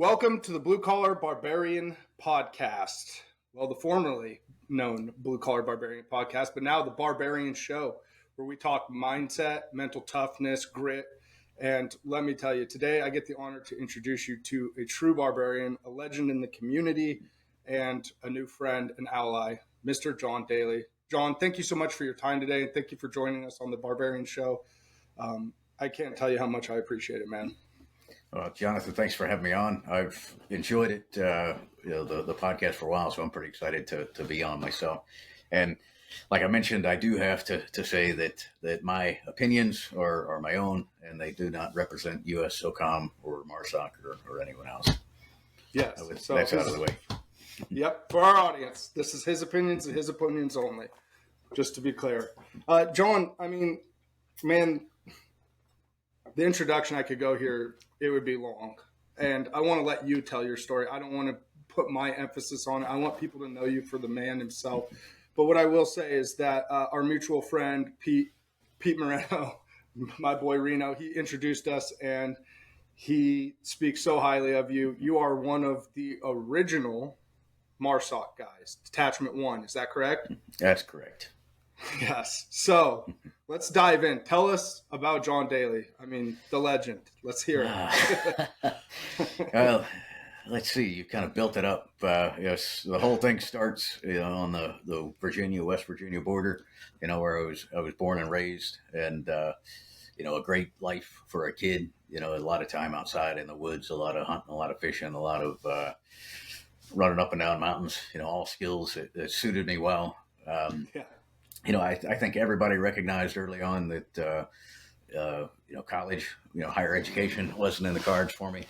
Welcome to the Blue Collar Barbarian podcast. Well, the formerly known Blue Collar Barbarian podcast, but now the Barbarian Show, where we talk mindset, mental toughness, grit. And let me tell you, today I get the honor to introduce you to a true barbarian, a legend in the community, and a new friend and ally, Mr. John Dailey. John, thank you so much for your time today, and thank you for joining us on the Barbarian Show. I can't tell you how much I appreciate it, man. Jonathan, thanks for having me on. I've enjoyed it, the podcast for a while, so I'm pretty excited to be on myself. And like I mentioned, I do have to say that my opinions are my own, and they do not represent U.S. SOCOM or Marsoc or anyone else. Yes. So that's out of the way. Yep. For our audience, this is his opinions and his opinions only, just to be clear. John, I mean, man, the introduction I could go here, it would be long. And I want to let you tell your story. I don't want to put my emphasis on it. I want people to know you for the man himself. But what I will say is that our mutual friend, Pete Moreno, my boy Reno, he introduced us and he speaks so highly of you. You are one of the original Marsoc guys, Detachment 1. Is that correct? That's correct. Yes. So let's dive in. Tell us about John Dailey. I mean, the legend. Let's hear it. Well, let's see. You kind of built it up. Yes, the whole thing starts, on the West Virginia border. Where I was born and raised, and a great life for a kid. A lot of time outside in the woods, a lot of hunting, a lot of fishing, a lot of running up and down mountains. All skills that suited me well. Yeah. I think everybody recognized early on that, college, higher education wasn't in the cards for me.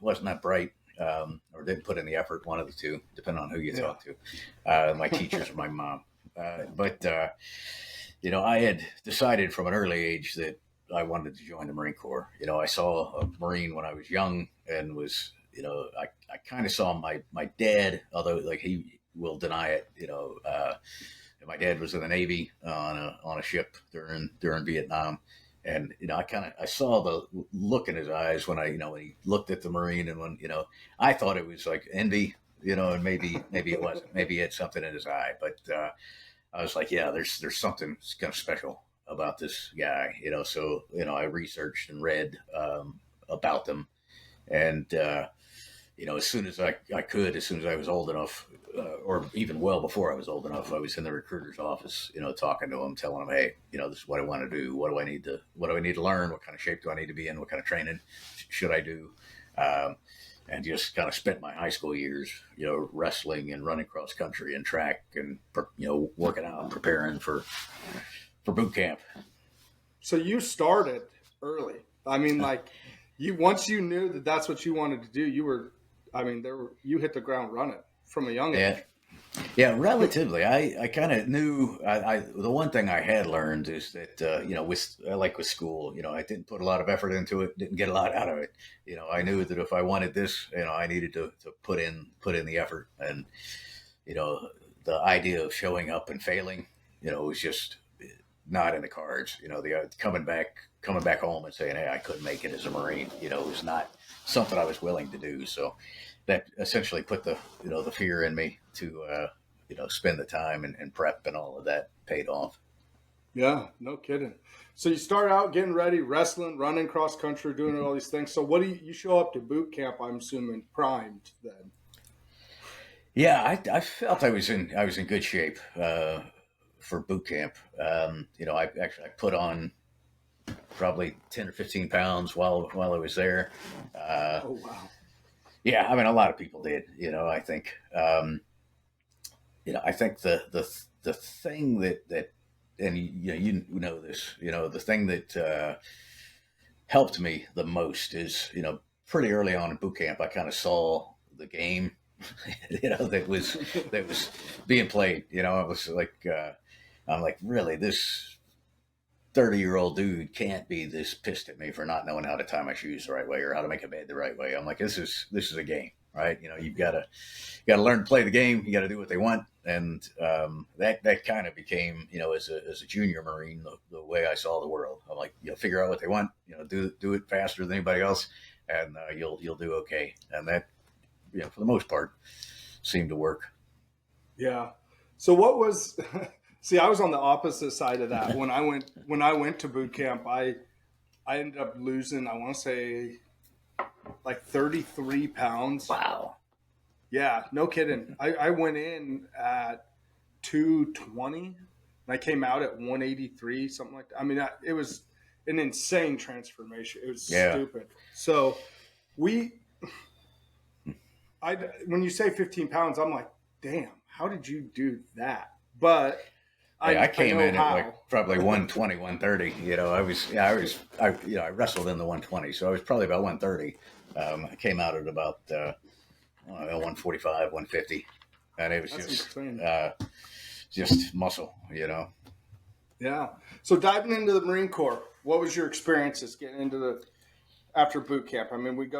Wasn't that bright, or didn't put in the effort, one of the two, depending on who you talk to, my teachers or my mom. But I had decided from an early age that I wanted to join the Marine Corps. I saw a Marine when I was young and was, I kind of saw my dad, although like he will deny it, my dad was in the Navy on a ship during Vietnam, and I saw the look in his eyes when when he looked at the Marine, and when I thought it was like envy, and maybe it wasn't, maybe he had something in his eye, but I was like, yeah, there's something kind of special about this guy, So I researched and read about them, and as soon as I could, as soon as I was old enough, or even well before I was old enough, I was in the recruiter's office, talking to him, telling him, hey, this is what I want to do. What do I need to learn? What kind of shape do I need to be in? What kind of training should I do? And just kind of spent my high school years, wrestling and running cross country and track and, working out and preparing for boot camp. So you started early. I mean, once you knew that that's what you wanted to do, you hit the ground running from a young age. Yeah, relatively. I kind of knew. The one thing I had learned is that with school, I didn't put a lot of effort into it, didn't get a lot out of it. I knew that if I wanted this, I needed to put in the effort, and the idea of showing up and failing, was just not in the cards. The coming back home and saying, hey, I couldn't make it as a Marine, was not something I was willing to do. So that essentially put the fear in me to, spend the time and prep, and all of that paid off. Yeah, no kidding. So you start out getting ready, wrestling, running cross country, doing all these things. So what do you show up to boot camp, I'm assuming, primed then? Yeah, I felt I was in good shape for boot camp. I put on probably 10 or 15 pounds while I was there. Oh, wow. Yeah, I mean, a lot of people did, I think, I think the thing that, and you know this, the thing that helped me the most is, pretty early on in boot camp, I kind of saw the game, that was being played. It was like, I'm like, really, this 30-year-old dude can't be this pissed at me for not knowing how to tie my shoes the right way or how to make a bed the right way. I'm like, this is a game, right? You've got to learn to play the game. You got to do what they want. And that kind of became, as a junior Marine, the way I saw the world. I'm like, figure out what they want, do it faster than anybody else, and you'll do okay. And that, for the most part, seemed to work. Yeah. So what was? See, I was on the opposite side of that. When I went to boot camp, I ended up losing, I want to say, like 33 pounds. Wow. Yeah, no kidding. I went in at 220 and I came out at 183, something like that. I mean, it was an insane transformation. It was stupid. So when you say 15 pounds, I'm like, damn, how did you do that? But I came in at like probably 120, 130. I wrestled in the 120, so I was probably about 130. I came out at about 145, 150, and it was just muscle, Yeah. So diving into the Marine Corps, what was your experiences getting into after boot camp? I mean,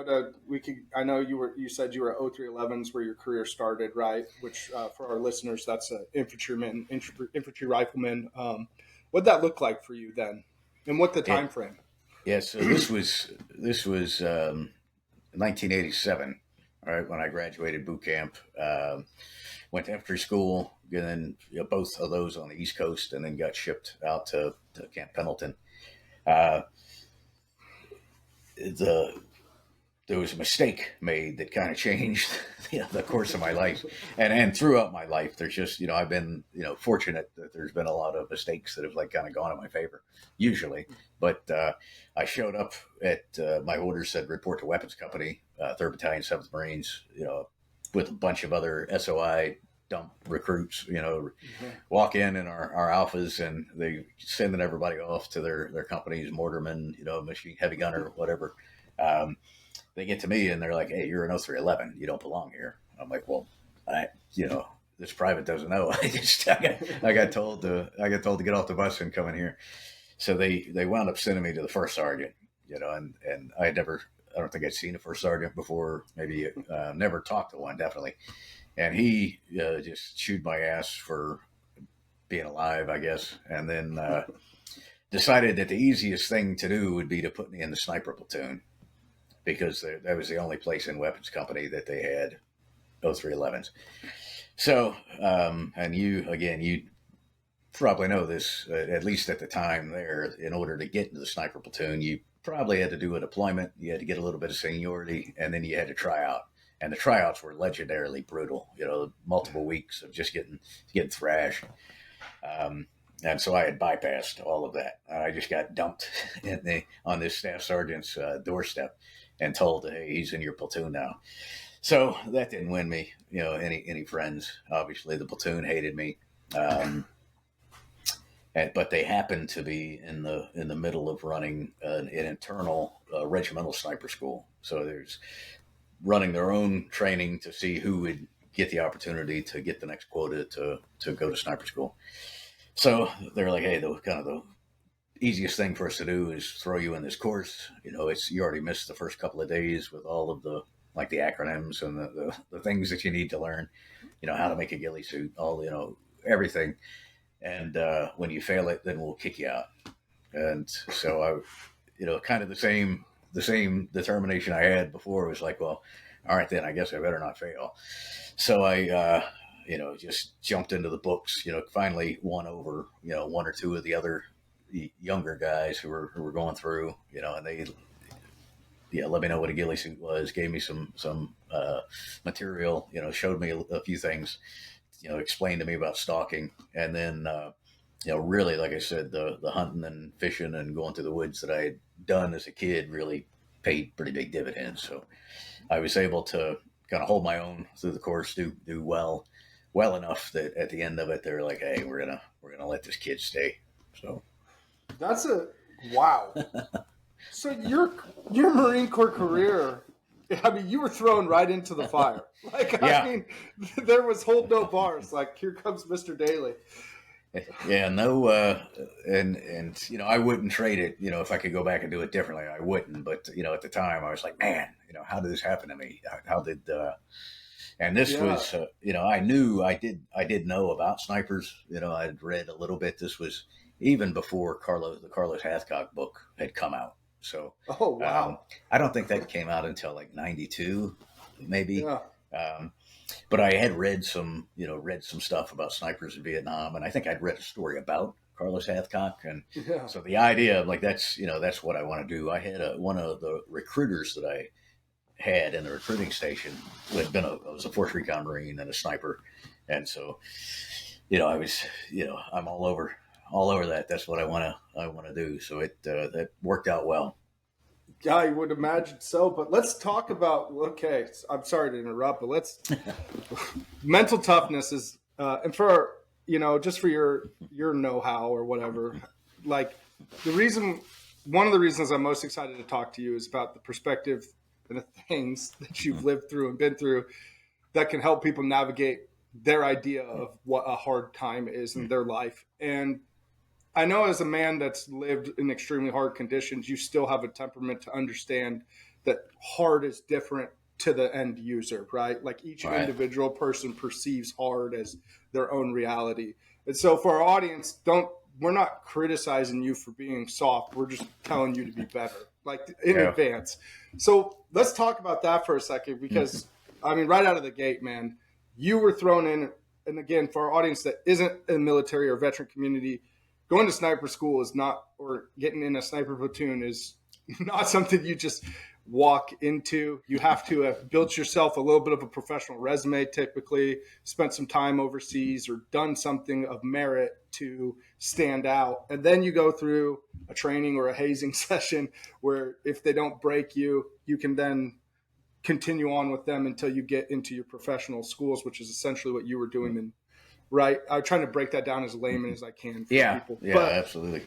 I know you said you were 0311s where your career started, right? Which for our listeners, that's an infantry rifleman. What'd that look like for you then? And what the time frame? Yeah. So this was 1987, right? When I graduated boot camp, went to infantry school, and then both of those on the East Coast, and then got shipped out to Camp Pendleton. There was a mistake made that kind of changed the course of my life, and throughout my life, there's just I've been fortunate that there's been a lot of mistakes that have kind of gone in my favor usually. But I showed up at my orders said report to weapons company, 3rd Battalion, 7th Marines, with a bunch of other SOI dump recruits, walk in our alphas, and they sending everybody off to their companies, mortarman, machine heavy gunner, whatever. They get to me and they're like, "Hey, you're an 0311. You don't belong here." I'm like, "Well, this private doesn't know. I got told to get off the bus and come in here." So they wound up sending me to the first sergeant, and I don't think I'd seen a first sergeant before, maybe never talked to one, definitely. And he just chewed my ass for being alive, I guess. And then decided that the easiest thing to do would be to put me in the sniper platoon, because that was the only place in weapons company that they had 0311s. So, and you probably know this, at least at the time there, in order to get into the sniper platoon, you probably had to do a deployment. You had to get a little bit of seniority, and then you had to try out. And the tryouts were legendarily brutal, multiple weeks of just getting thrashed. And so I had bypassed all of that. I just got dumped on this staff sergeant's doorstep and told, "Hey, he's in your platoon now." So that didn't win me, any friends. Obviously, the platoon hated me, but they happened to be in the middle of running an internal regimental sniper school. So there's running their own training to see who would get the opportunity to get the next quota to go to sniper school. So they're like, "Hey, the easiest thing for us to do is throw you in this course. You already missed the first couple of days with all of the acronyms and the things that you need to learn, how to make a ghillie suit, all, everything. And when you fail it, then we'll kick you out." And so I, kind of the same determination I had before was like, well, all right, then I guess I better not fail. So I, just jumped into the books, finally won over, one or two of the other younger guys who were going through, and they, let me know what a ghillie suit was, gave me some material, showed me a few things, explained to me about stalking. And then, really, like I said, the hunting and fishing and going through the woods that I had done as a kid really paid pretty big dividends. So I was able to kind of hold my own through the course, do well enough that at the end of it, they're like, "Hey, we're gonna let this kid stay." So that's wow. So your Marine Corps career, I mean, you were thrown right into the fire. I mean, there was hold no bars. Like, here comes Mr. Dailey. Yeah, no, and I wouldn't trade it. If I could go back and do it differently, I wouldn't. But at the time, I was like, man, how did this happen to me? How did? And this was, I knew I did know about snipers. I'd read a little bit. This was even before the Carlos Hathcock book had come out. So, Oh, wow. I don't think that came out until like 92, maybe. Yeah. But I had read some stuff about snipers in Vietnam, and I think I'd read a story about Carlos Hathcock, and Yeah. so the idea of like that's what I want to do. I had one of the recruiters that I had in the recruiting station had been I was a Force Recon Marine and a sniper, and so I was I'm all over that. That's what I want to do. So that worked out well. Yeah, I would imagine so. But let's talk about, okay, I'm sorry to interrupt, but mental toughness is, and for, just for your know-how or whatever, like one of the reasons I'm most excited to talk to you is about the perspective and the things that you've lived through and been through that can help people navigate their idea of what a hard time is in their life. And I know as a man that's lived in extremely hard conditions, you still have a temperament to understand that hard is different to the end user, right? Like each individual person perceives hard as their own reality. And so for our audience, we're not criticizing you for being soft. We're just telling you to be better, like in advance. So let's talk about that for a second, because I mean, right out of the gate, man, you were thrown in. And again, for our audience that isn't in the military or veteran community, going to sniper school is not, or getting in a sniper platoon is not something you just walk into. You have to have built yourself a little bit of a professional resume, typically spent some time overseas or done something of merit to stand out. And then you go through a training or a hazing session where if they don't break you, you can then continue on with them until you get into your professional schools, which is essentially what you were doing. And right, I'm trying to break that down as layman as I can for people. Yeah, absolutely.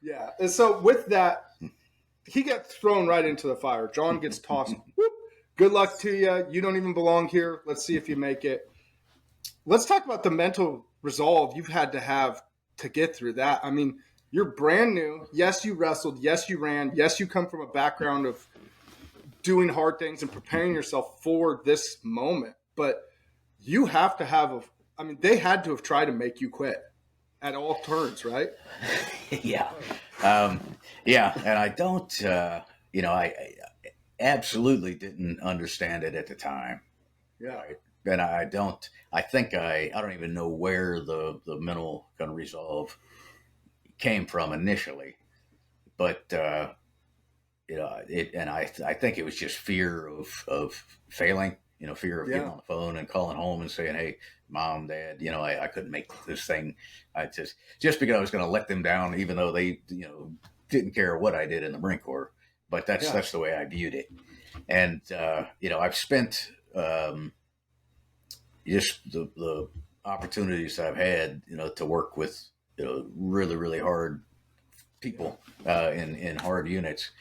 Yeah, and so with that, he gets thrown right into the fire. John gets tossed. Whoop, good luck to you. You don't even belong here. Let's see if you make it. Let's talk about the mental resolve you've had to have to get through that. I mean, you're brand new. Yes, you wrestled. Yes, you ran. Yes, you come from a background of doing hard things and preparing yourself for this moment. But you have to have they had to have tried to make you quit at all turns, right? Yeah. And I don't, I absolutely didn't understand it at the time. Yeah. Right? And I don't even know where the mental kind of resolve came from initially, but, I think it was just fear of failing, fear of getting on the phone and calling home and saying, hey, Mom, Dad, I couldn't make this thing. I just because I was going to let them down, even though they, didn't care what I did in the Marine Corps. But that's the way I viewed it. And, I've spent just the opportunities I've had, to work with, really, really hard people in hard units,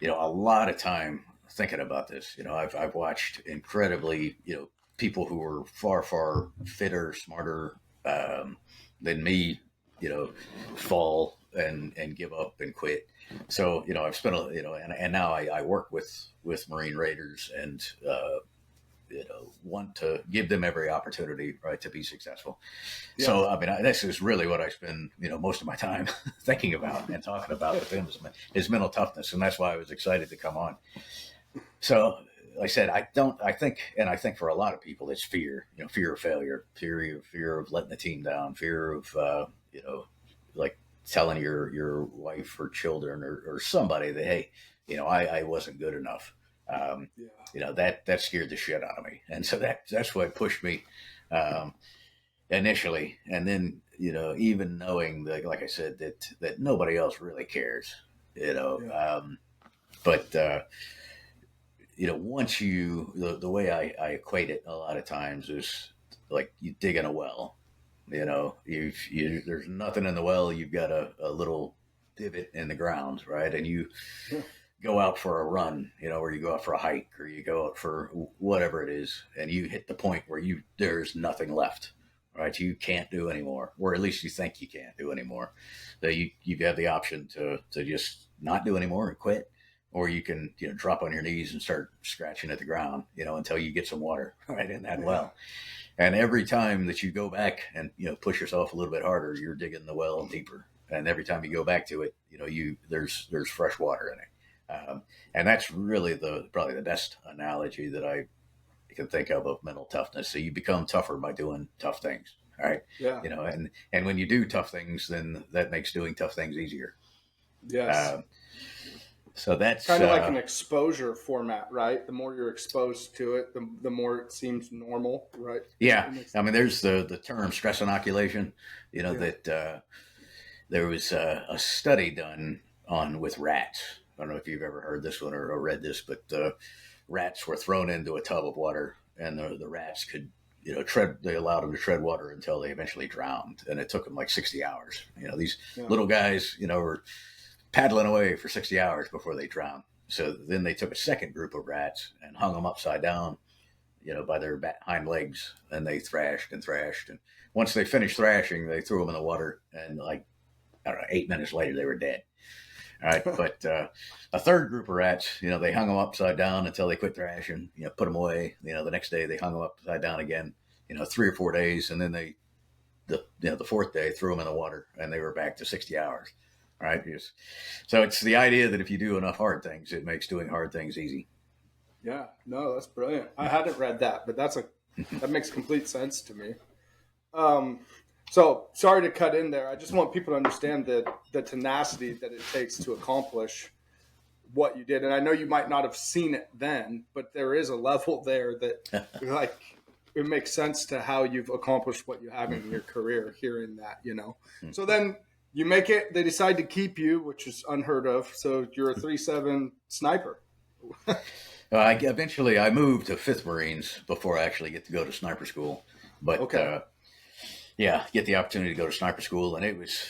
a lot of time thinking about this. I've watched incredibly, people who were far, far fitter, smarter than me, fall and give up and quit. So, I've spent, and now I work with Marine Raiders and, want to give them every opportunity, right, to be successful. Yeah. So, this is really what I spend, most of my time thinking about and talking about with him is mental toughness. And that's why I was excited to come on. So, like I said, I think for a lot of people, it's fear, fear of failure, fear of letting the team down, fear of, like telling your wife or children or somebody that, hey, I wasn't good enough. That scared the shit out of me. And so that's what pushed me, initially. And then, even knowing that, like I said, that nobody else really cares, but, once the way I equate it a lot of times is like you dig in a well, there's nothing in the well. You've got a little divot in the ground, right? And you go out for a run, or you go out for a hike, or you go out for whatever it is, and you hit the point where there's nothing left, right? You can't do anymore, or at least you think you can't do anymore. That you have the option to just not do anymore and quit. Or you can, drop on your knees and start scratching at the ground, until you get some water right in that well. And every time that you go back and, push yourself a little bit harder, you're digging the well deeper. And every time you go back to it, there's fresh water in it. And that's really probably the best analogy that I can think of mental toughness. So you become tougher by doing tough things. All right. Yeah. And when you do tough things, then that makes doing tough things easier. Yes. So that's kind of like an exposure format, right? The more you're exposed to it, the more it seems normal, right? Yeah. I mean, there's the term stress inoculation, that there was a study done with rats. I don't know if you've ever heard this one or read this, but rats were thrown into a tub of water, and the rats could, they allowed them to tread water until they eventually drowned. And it took them like 60 hours. These little guys, were paddling away for 60 hours before they drowned. So then they took a second group of rats and hung them upside down, by their hind legs, and they thrashed and thrashed. And once they finished thrashing, they threw them in the water, and like, I don't know, 8 minutes later, they were dead. All right. But a third group of rats, they hung them upside down until they quit thrashing, put them away. The next day they hung them upside down again, 3 or 4 days. And then the fourth day threw them in the water, and they were back to 60 hours. All right. So it's the idea that if you do enough hard things, it makes doing hard things easy. Yeah, no, that's brilliant. I hadn't read that, but that makes complete sense to me. So sorry to cut in there. I just want people to understand the tenacity that it takes to accomplish what you did. And I know you might not have seen it then, but there is a level there that like it makes sense to how you've accomplished what you have in your career, hearing that, So then you make it, they decide to keep you, which is unheard of. So you're a 3-7 sniper. Eventually I moved to 5th Marines before I actually get to go to sniper school. But okay. Get the opportunity to go to sniper school, and it was,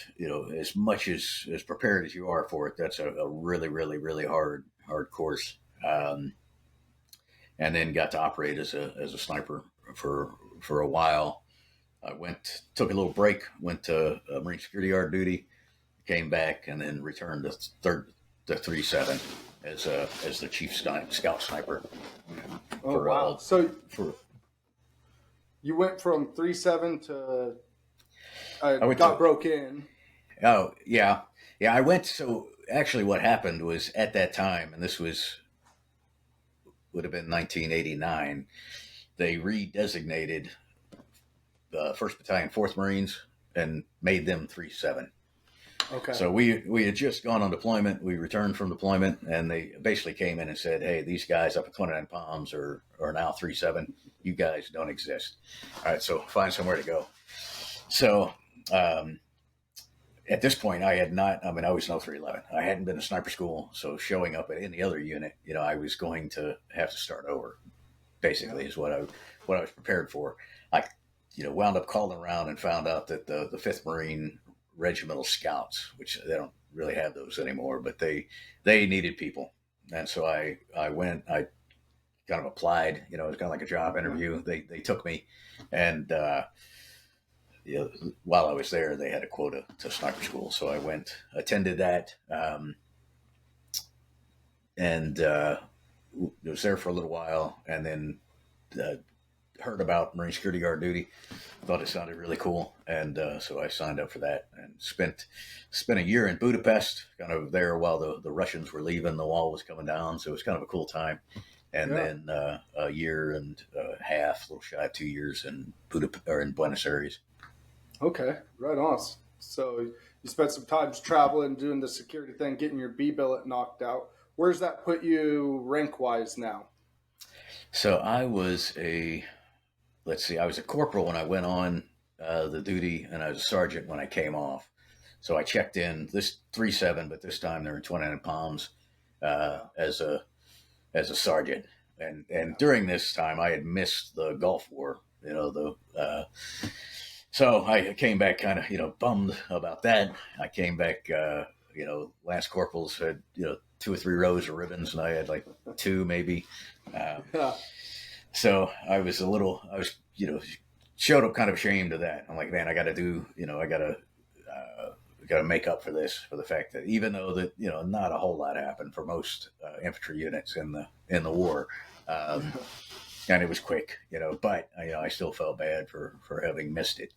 as much as prepared as you are for it, that's a really, really, really hard course. And then got to operate as a sniper for a while. I took a little break, went to Marine Security Guard duty, came back, and then returned to 3-7 as the chief scout sniper. Oh, wow. So you went from 3-7 to broke in. Oh, yeah. Yeah, I went. So actually what happened was at that time, and this would have been 1989, they redesignated the 1st Battalion, 4th Marines, and made them 3-7. Okay. So we had just gone on deployment. We returned from deployment, and they basically came in and said, "Hey, these guys up at 29 Palms are now 3-7. You guys don't exist. All right, so find somewhere to go." So at this point, I had not. I mean, I was no 311. I hadn't been to sniper school, so showing up at any other unit, I was going to have to start over. Basically, is what I was prepared for. I, wound up calling around and found out that the 5th Marine Regimental Scouts, which they don't really have those anymore, but they needed people, and so I went. I kind of applied. It was kind of like a job interview. They took me, and while I was there, they had a quota to sniper school, so I went, attended that, and was there for a little while, and then heard about Marine Security Guard duty. Thought it sounded really cool, and so I signed up for that and spent a year in Budapest, kind of there while the Russians were leaving. The wall was coming down, so it was kind of a cool time. And then a year and a half, a little shy of 2 years in Buenos Aires. Okay, right on. So you spent some time traveling, doing the security thing, getting your B billet knocked out. Where's that put you rank-wise now? So I was I was a corporal when I went on the duty, and I was a sergeant when I came off. So I checked in this 3-7, but this time they're in 29 Palms as a sergeant. And during this time, I had missed the Gulf War. So I came back kind of bummed about that. I came back. Lance corporals had 2 or 3 rows of ribbons, and I had like 2 maybe. So I was showed up kind of ashamed of that. I'm like, man, I got to do, I got to make up for this, for the fact that even though that, not a whole lot happened for most infantry units in the war. And it was quick, but I still felt bad for having missed it.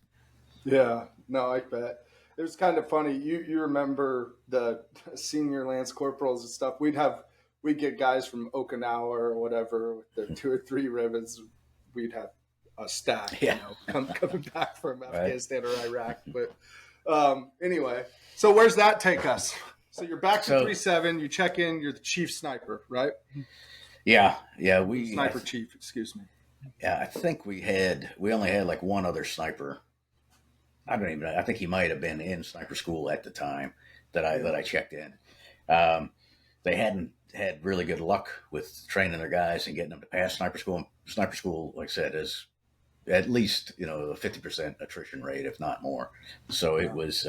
Yeah, no, I bet. It was kind of funny. You remember the senior lance corporals and stuff. We'd have we'd get guys from Okinawa or whatever with their 2 or 3 ribbons. We'd have a stack, Yeah. coming back from Right. Afghanistan or Iraq. But anyway, so where's that take us? So you're back to 3-7. You check in. You're the chief sniper, right? Yeah. Sniper chief, excuse me. Yeah, I think we only had like one other sniper. I think he might have been in sniper school at the time that I checked in. They hadn't had really good luck with training their guys and getting them to pass sniper school. Sniper school, like I said, is at least, a 50% attrition rate, if not more. So it was,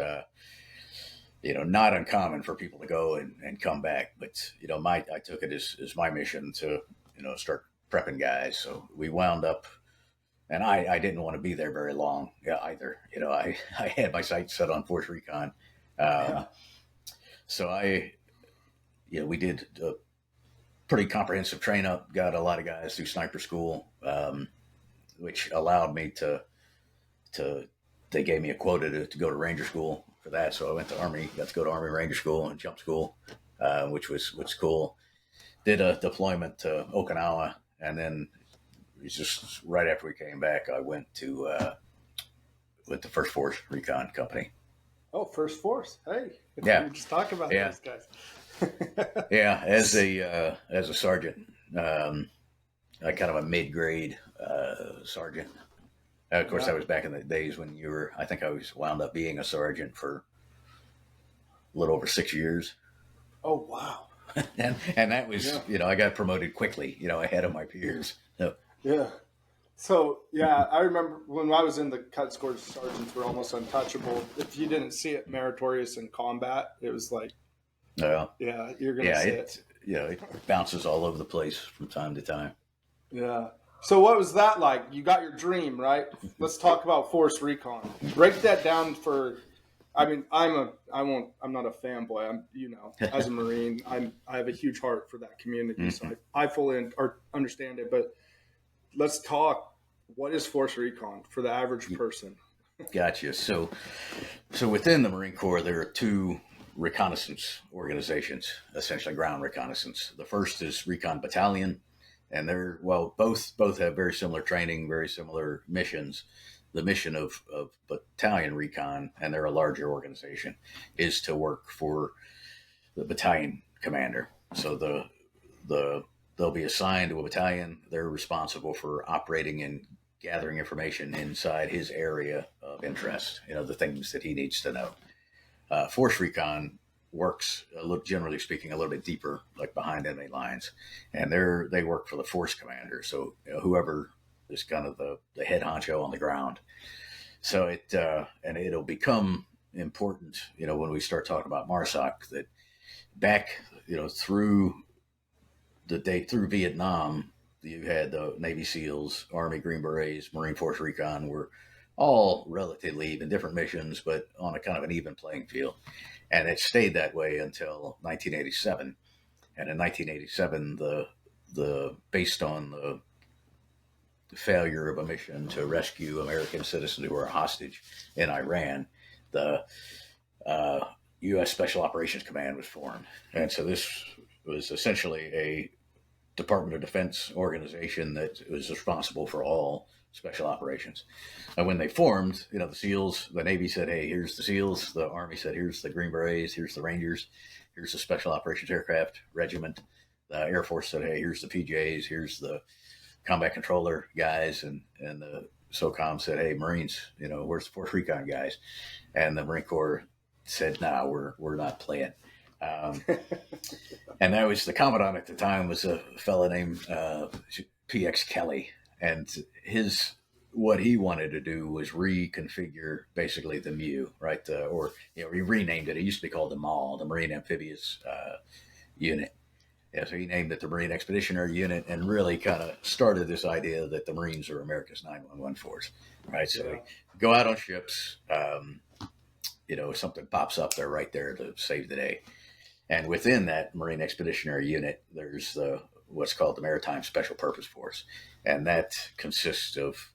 not uncommon for people to go and come back. But, I took it as my mission to, start prepping guys. So we wound up, and I didn't want to be there very long either. I had my sights set on Force Recon. So we did a pretty comprehensive train up, got a lot of guys through sniper school, which allowed me they gave me a quota to go to Ranger school for that. So I went to Army, got to go to Army Ranger school and jump school, which was cool. Did a deployment to Okinawa, and then it was just right after we came back, I went to with the First Force Recon Company. Oh, First Force. Hey. Yeah. We just talk about those guys. Yeah, as a sergeant, kind of a mid-grade sergeant. Of course, that was back in the days when I think I wound up being a sergeant for a little over 6 years. Oh, wow. and that was, I got promoted quickly, ahead of my peers. So. Yeah. So, I remember when I was in the cut squad, sergeants were almost untouchable. If you didn't see it meritorious in combat, it was like, you're going to see it. It bounces all over the place from time to time. Yeah. So what was that like? You got your dream, right? Let's talk about Force Recon. Break that down for. I mean, I'm not a fanboy. As a Marine, I have a huge heart for that community, mm-hmm. So I fully understand it. But let's talk. What is Force Recon for the average person? Gotcha. So within the Marine Corps, there are 2 reconnaissance organizations, essentially ground reconnaissance. The first is Recon Battalion, and both have very similar training, very similar missions. The mission of Battalion Recon, and they're a larger organization, is to work for the battalion commander. So they'll be assigned to a battalion. They're responsible for operating and gathering information inside his area of interest, the things that he needs to know. Force Recon works, generally speaking, a little bit deeper, like behind enemy lines, and they work for the force commander. So whoever is kind of the head honcho on the ground. So it'll become important, when we start talking about MARSOC, that back, through Vietnam, you had the Navy SEALs, Army Green Berets, Marine Force Recon were all relatively even, different missions, but on a kind of an even playing field. And it stayed that way until 1987. And in 1987, based on the failure of a mission to rescue American citizens who were hostage in Iran, the U.S. Special Operations Command was formed. And so this was essentially a Department of Defense organization that was responsible for all special operations. And when they formed, the SEALs, the Navy said, hey, here's the SEALs. The Army said, here's the Green Berets, here's the Rangers, here's the Special Operations Aircraft Regiment. The Air Force said, hey, here's the PJs, here's the Combat Controller guys. And the SOCOM said, hey, Marines, where's the Force Recon guys? And the Marine Corps said, nah, we're not playing. And that was the commandant at the time was a fellow named PX Kelly. And what he wanted to do was reconfigure basically the MU, right? He renamed it. It used to be called the MAL, the Marine Amphibious Unit. Yeah, so he named it the Marine Expeditionary Unit, and really kind of started this idea that the Marines are America's 911 force, right? So we go out on ships, something pops up, they're right there to save the day. And within that Marine Expeditionary Unit, there's what's called the Maritime Special Purpose Force. And that consists of,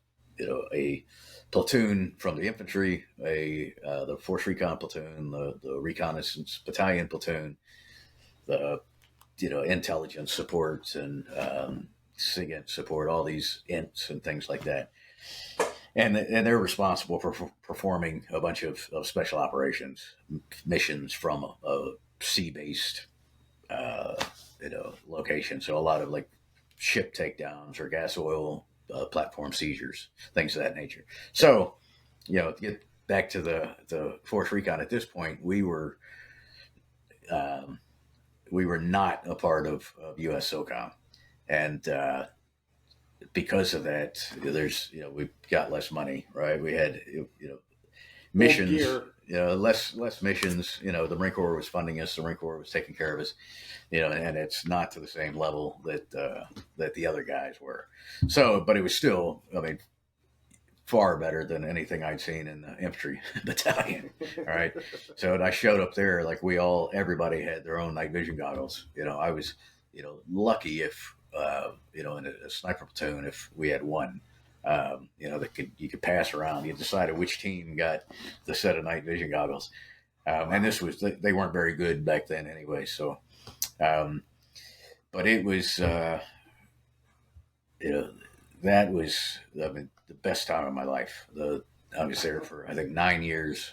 a platoon from the infantry, the Force Recon platoon, the Reconnaissance Battalion platoon, the intelligence support and SIGINT support, all these ints and things like that. And they're responsible for performing a bunch of special operations missions from a sea-based, location. So a lot of like ship takedowns or gas oil platform seizures, things of that nature. So, to get back to the Force Recon at this point, we were not a part of U.S. SOCOM, and because of that, we got less money, right? We had missions, less missions. The Marine Corps was funding us, the Marine Corps was taking care of us, and it's not to the same level that the other guys were. So, but it was still, far better than anything I'd seen in the infantry battalion. All right. So I showed up there, like everybody had their own night vision goggles. I was, lucky if, in a sniper platoon, if we had one, that you could pass around. You decided which team got the set of night vision goggles. And they weren't very good back then anyway. So, but it was, that was, the best time of my life. I was there for, I think, 9 years,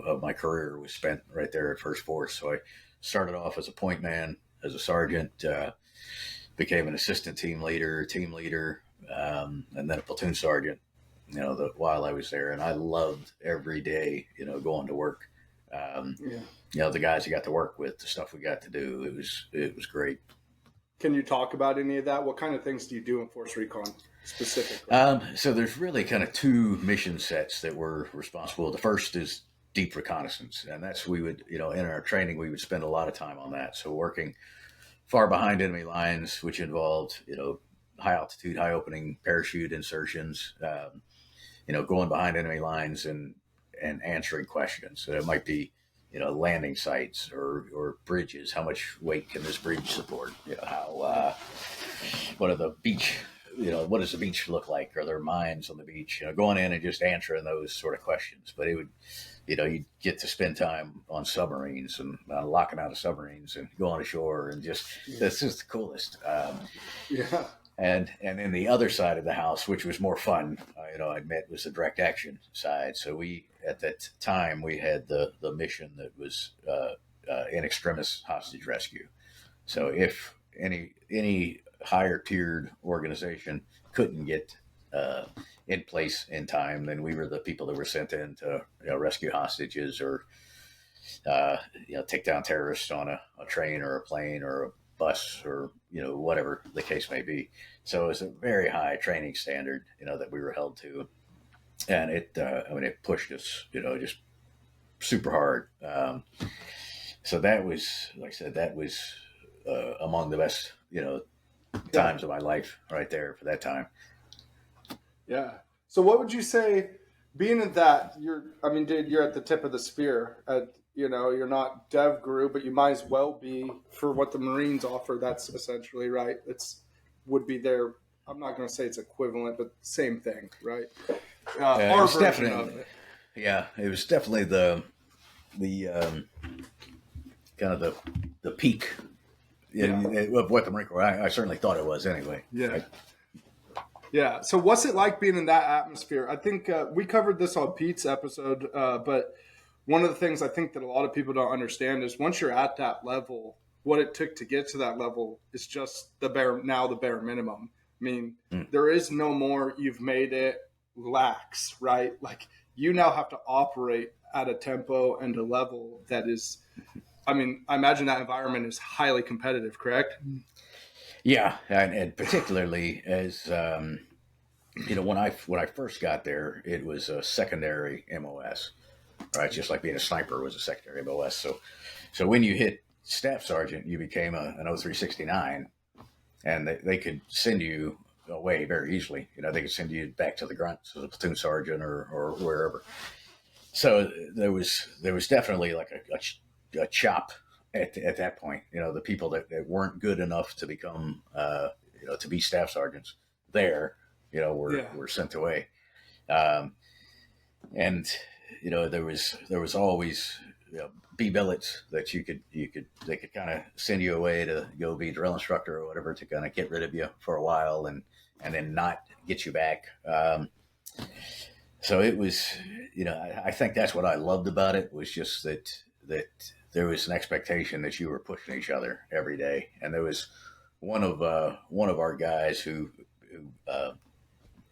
of my career was spent right there at First Force. So I started off as a point man, as a sergeant, became an assistant team leader, and then a platoon sergeant, while I was there. And I loved every day, going to work. The guys I got to work with, the stuff we got to do, it was great. Can you talk about any of that? What kind of things do you do in Force Recon specifically? So there's really kind of two mission sets that we're responsible. The first is deep reconnaissance, and that's we would, in our training, we would spend a lot of time on that. So working far behind enemy lines, which involved, high altitude, high opening parachute insertions, going behind enemy lines and answering questions. So it might be, landing sites or bridges. How much weight can this bridge support? What are the beach? What does the beach look like? Are there mines on the beach? Going in and just answering those sort of questions. But it would, you'd get to spend time on submarines and locking out of submarines and going ashore and just, this is the coolest. Yeah. And then the other side of the house, which was more fun, I admit, was the direct action side. So at that time, we had the mission that was in extremis hostage rescue. So if any higher tiered organization couldn't get in place in time, then we were the people that were sent in to rescue hostages or take down terrorists on a train or a plane or a bus or whatever the case may be. So it was a very high training standard that we were held to, and it pushed us just super hard. So that was, like I said, that was among the best times of my life right there for that time. Yeah. So what would you say, being in that, you're at the tip of the spear. You're not Dev Guru, but you might as well be for what the Marines offer. That's essentially right. Would be their, I'm not going to say it's equivalent, but same thing, right? It was definitely, it was definitely the kind of the peak of what the Marine Corps, I certainly thought it was anyway. Yeah. Right? Yeah. So what's it like being in that atmosphere? I think we covered this on Pete's episode, but one of the things I think that a lot of people don't understand is once you're at that level, what it took to get to that level is just the bare minimum. I mean, there is no more you've made it lax, right? Like you now have to operate at a tempo and a level that is, I imagine that environment is highly competitive, correct? Yeah. And particularly as, when I first got there, it was a secondary MOS, right? Just like being a sniper was a secondary MOS. So when you hit staff sergeant, you became an 0369, and they could send you away very easily. They could send you back to the grunts as a platoon sergeant or wherever. So there was definitely like a chop at that point. The people that weren't good enough to become to be staff sergeants there, were sent away. And there was always B billets that they could kind of send you away to go be drill instructor or whatever to kind of get rid of you for a while and then not get you back. So it was, I think that's what I loved about it was just that there was an expectation that you were pushing each other every day. And there was one of our guys who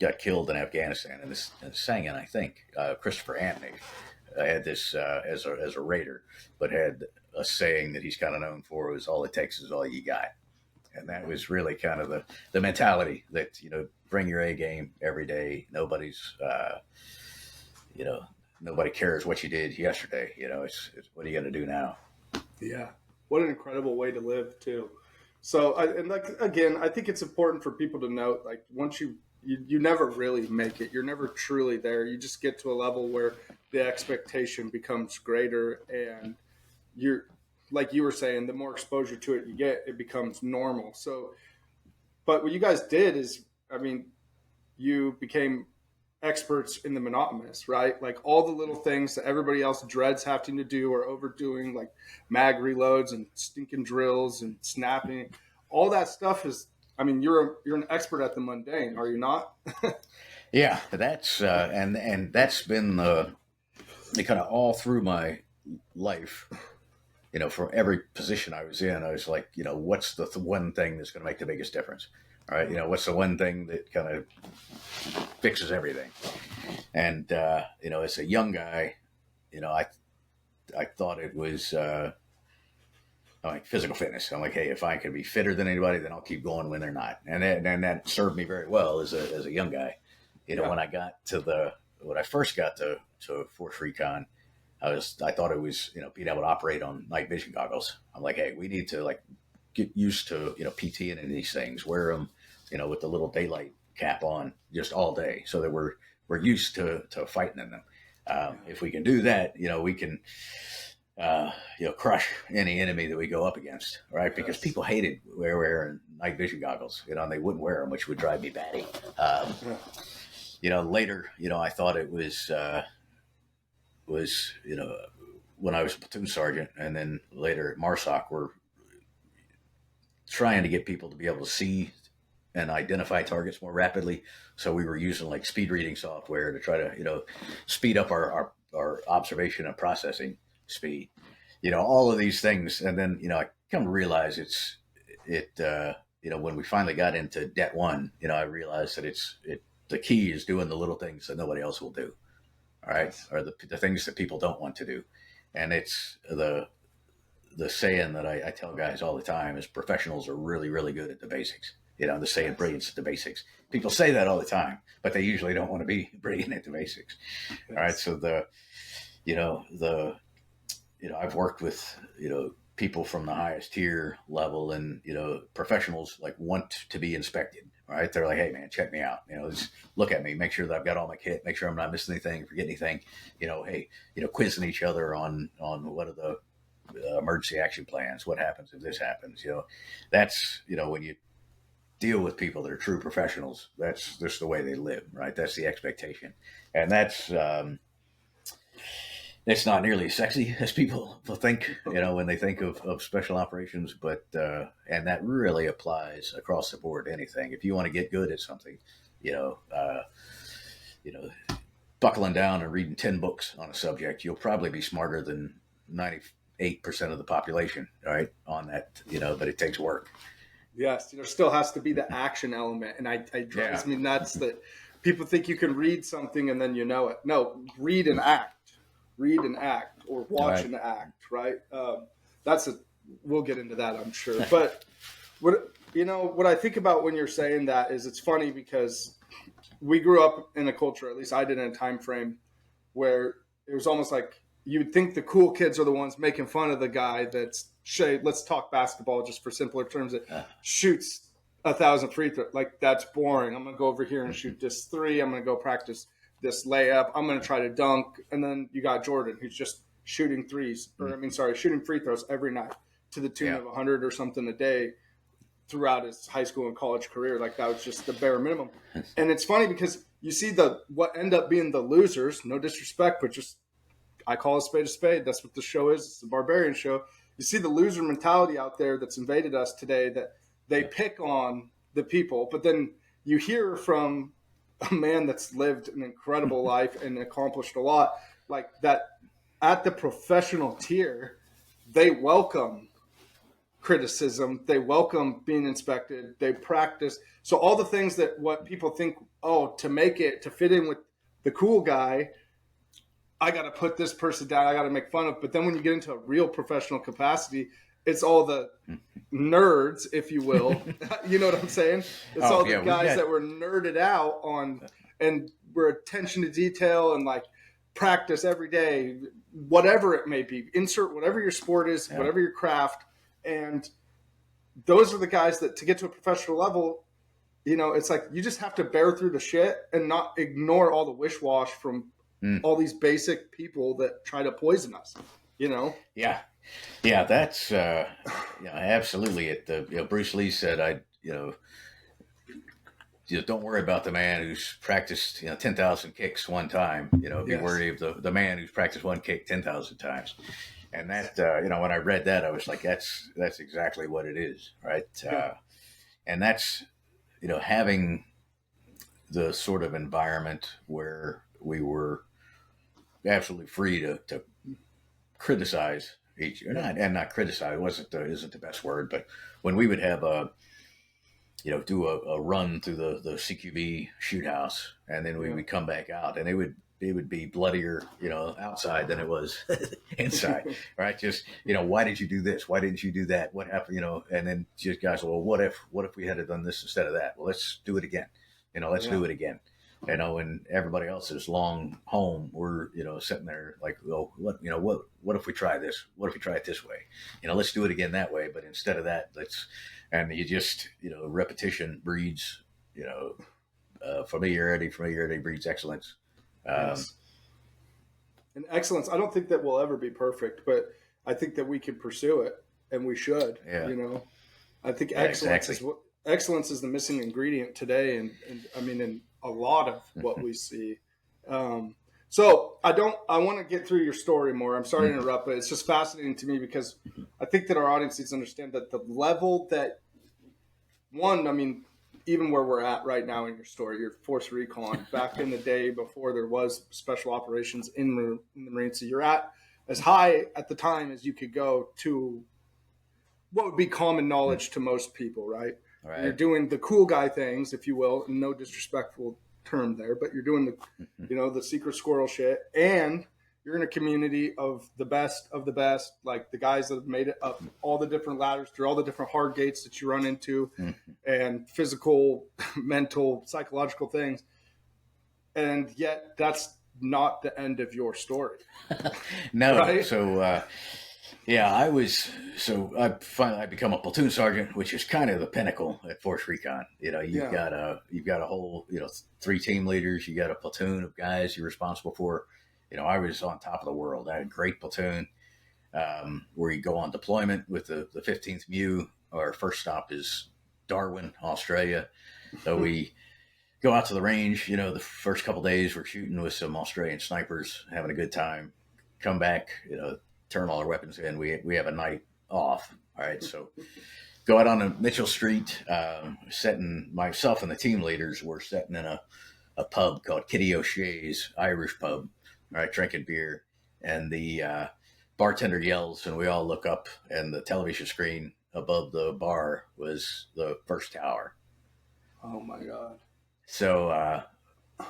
got killed in Afghanistan in Sangin, I think, Christopher Anthony. Had this as a raider, but had a saying that he's kind of known for was all it takes is all you got. And that was really kind of the mentality that, bring your A game every day. Nobody's, nobody cares what you did yesterday. It's what are you going to do now? Yeah. What an incredible way to live too. So, I think it's important for people to note, like once you never really make it, you're never truly there. You just get to a level where the expectation becomes greater and you're, like you were saying, the more exposure to it you get, it becomes normal. So, but what you guys did is, you became experts in the monotonous, right? Like all the little things that everybody else dreads having to do or overdoing, like mag reloads and stinking drills and snapping. All that stuff is, you're an expert at the mundane, are you not? Yeah, that's and that's been the kind of all through my life. For every position I was in, I was like, what's the one thing that's going to make the biggest difference? All right, what's the one thing that kind of fixes everything? And as a young guy, I thought it was like physical fitness. I'm like, hey, if I can be fitter than anybody, then I'll keep going when they're not. And that served me very well as a young guy. When I first got to Force Recon, I thought it was, being able to operate on night vision goggles. I'm like, hey, we need to get used to, PTing in these things, wear them, with the little daylight cap on just all day so that we're used to fighting in them. If we can do that, we can, crush any enemy that we go up against, right? Because people hated wearing night vision goggles, and they wouldn't wear them, which would drive me batty. Later, I thought it was when I was a platoon sergeant, and then later at Marsoc, we're trying to get people to be able to see and identify targets more rapidly. So we were using like speed reading software to try to, speed up our observation and processing speed, all of these things. And then, I come to realize when we finally got into Det 1, I realized that the key is doing the little things that nobody else will do. All right. Or the things that people don't want to do. And it's the saying that I tell guys all the time is professionals are really, really good at the basics. The saying brilliance at the basics. People say that all the time, but they usually don't want to be brilliant at the basics. All right. So I've worked with, people from the highest tier level and, professionals want to be inspected. All right. They're like, hey man, check me out. Just look at me, make sure that I've got all my kit, make sure I'm not missing anything, forget anything, hey, quizzing each other on what are the emergency action plans, what happens if this happens, that's, when you deal with people that are true professionals, that's just the way they live, right? That's the expectation. And that's, it's not nearly as sexy as people think, when they think of special operations, but, and that really applies across the board to anything. If you want to get good at something, buckling down and reading 10 books on a subject, you'll probably be smarter than 98% of the population, right? On that, but it takes work. Yes. There still has to be the action element. And it drives me nuts that people think you can read something and then it. No, read and act, or watch and act, right? We'll get into that, I'm sure. But what I think about when you're saying that is it's funny because we grew up in a culture, at least I did, in a time frame where it was almost like you would think the cool kids are the ones making fun of the guy that's, let's talk basketball just for simpler terms, that shoots 1,000 free throws. Like, that's boring. I'm going to go over here and shoot this 3. I'm going to go practice this layup. I'm going to try to dunk. And then you got Jordan, who's just shooting shooting free throws every night to the tune of 100 or something a day throughout his high school and college career. Like, that was just the bare minimum. And it's funny because you see what end up being the losers, no disrespect, but just I call a spade a spade. That's what the show is. It's the Barbarian Show. You see the loser mentality out there that's invaded us today, that they pick on the people, but then you hear from a man that's lived an incredible life and accomplished a lot, like that at the professional tier, they welcome criticism, they welcome being inspected, they practice. So all the things that what people think, oh, to make it, to fit in with the cool guy, I got to put this person down, I got to make fun of. But then when you get into a real professional capacity, it's all the nerds, if you will. You know what I'm saying? It's all the guys that were nerded out on and were attention to detail and like practice every day, whatever it may be. Insert whatever your sport is, whatever your craft. And those are the guys that, to get to a professional level, you know, it's like you just have to bear through the shit and not ignore all the wish-wash from all these basic people that try to poison us, you know? Yeah, that's absolutely it. Bruce Lee said, don't worry about the man who's practiced 10,000 kicks one time. Be worried of the man who's practiced one kick 10,000 times. And that when I read that, I was like, that's exactly what it is, right? And that's having the sort of environment where we were absolutely free to criticize each, not criticize, isn't the best word, but when we would have do a run through the CQB shoot house, and then we would come back out, and it would be bloodier, outside than it was inside, right? Just, why did you do this? Why didn't you do that? What happened? And then just guys, well, what if we had done this instead of that? Well, let's do it again. Let's do it again. And everybody else is long home. We're, sitting there like, well, what if we try this? What if we try it this way? Let's do it again that way. But instead of that, and you just, repetition breeds, familiarity breeds excellence. Yes. And excellence, I don't think that we'll ever be perfect, but I think that we can pursue it, and we should. I think excellence is the missing ingredient today, and I mean in a lot of what we see. So I want to get through your story more. I'm sorry to interrupt, but it's just fascinating to me because I think that our audience needs to understand that the level that even where we're at right now in your story, your force recon, back in the day before there was special operations in the Marines, so you're at as high at the time as you could go to what would be common knowledge to most people, right? Right. You're doing the cool guy things, if you will, no disrespectful term there, but you're doing the secret squirrel shit, and you're in a community of the best, like the guys that have made it up all the different ladders through all the different hard gates that you run into, and physical, mental, psychological things. And yet that's not the end of your story. No. Right? So, I become a platoon sergeant, which is kind of the pinnacle at Force Recon. You've got a whole, 3 team leaders, you got a platoon of guys you're responsible for. I was on top of the world. I had a great platoon, where you go on deployment with the 15th MEU. Our first stop is Darwin, Australia. So we go out to the range, the first couple of days we're shooting with some Australian snipers, having a good time, come back, turn all our weapons in. We have a night off. All right. So go out on Mitchell Street, myself and the team leaders were sitting in a pub called Kitty O'Shea's Irish pub. All right. Drinking beer, and the bartender yells, and we all look up, and the television screen above the bar was the first tower. Oh my God. So,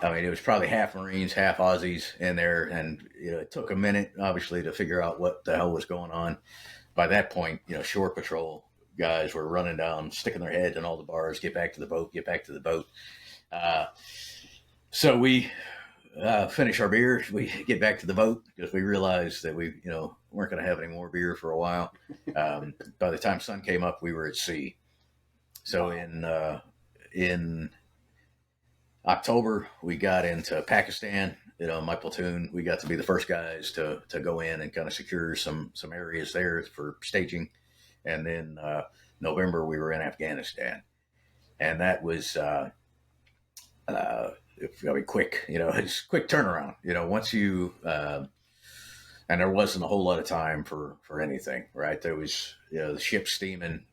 it was probably half Marines, half Aussies in there. And, it took a minute, obviously, to figure out what the hell was going on. By that point, shore patrol guys were running down, sticking their head in all the bars, get back to the boat. So we finish our beer. We get back to the boat because we realized that we, weren't going to have any more beer for a while. By the time sun came up, we were at sea. So in October, we got into Pakistan. My platoon, we got to be the first guys to go in and kind of secure some areas there for staging. And then November, we were in Afghanistan. And that was quick. It's quick turnaround. Once you and there wasn't a whole lot of time for anything, right? There was, the ship steaming.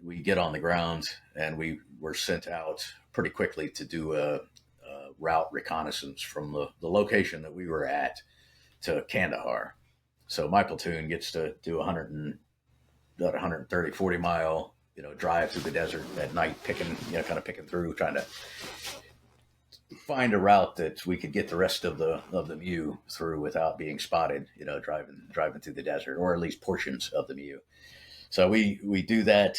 We get on the ground, and we were sent out pretty quickly to do a route reconnaissance from the location that we were at to Kandahar. So my platoon gets to do 130, 40 mile, drive through the desert at night, picking, kind of picking through, trying to find a route that we could get the rest of the MEU through without being spotted, driving through the desert, or at least portions of the MEU. So we do that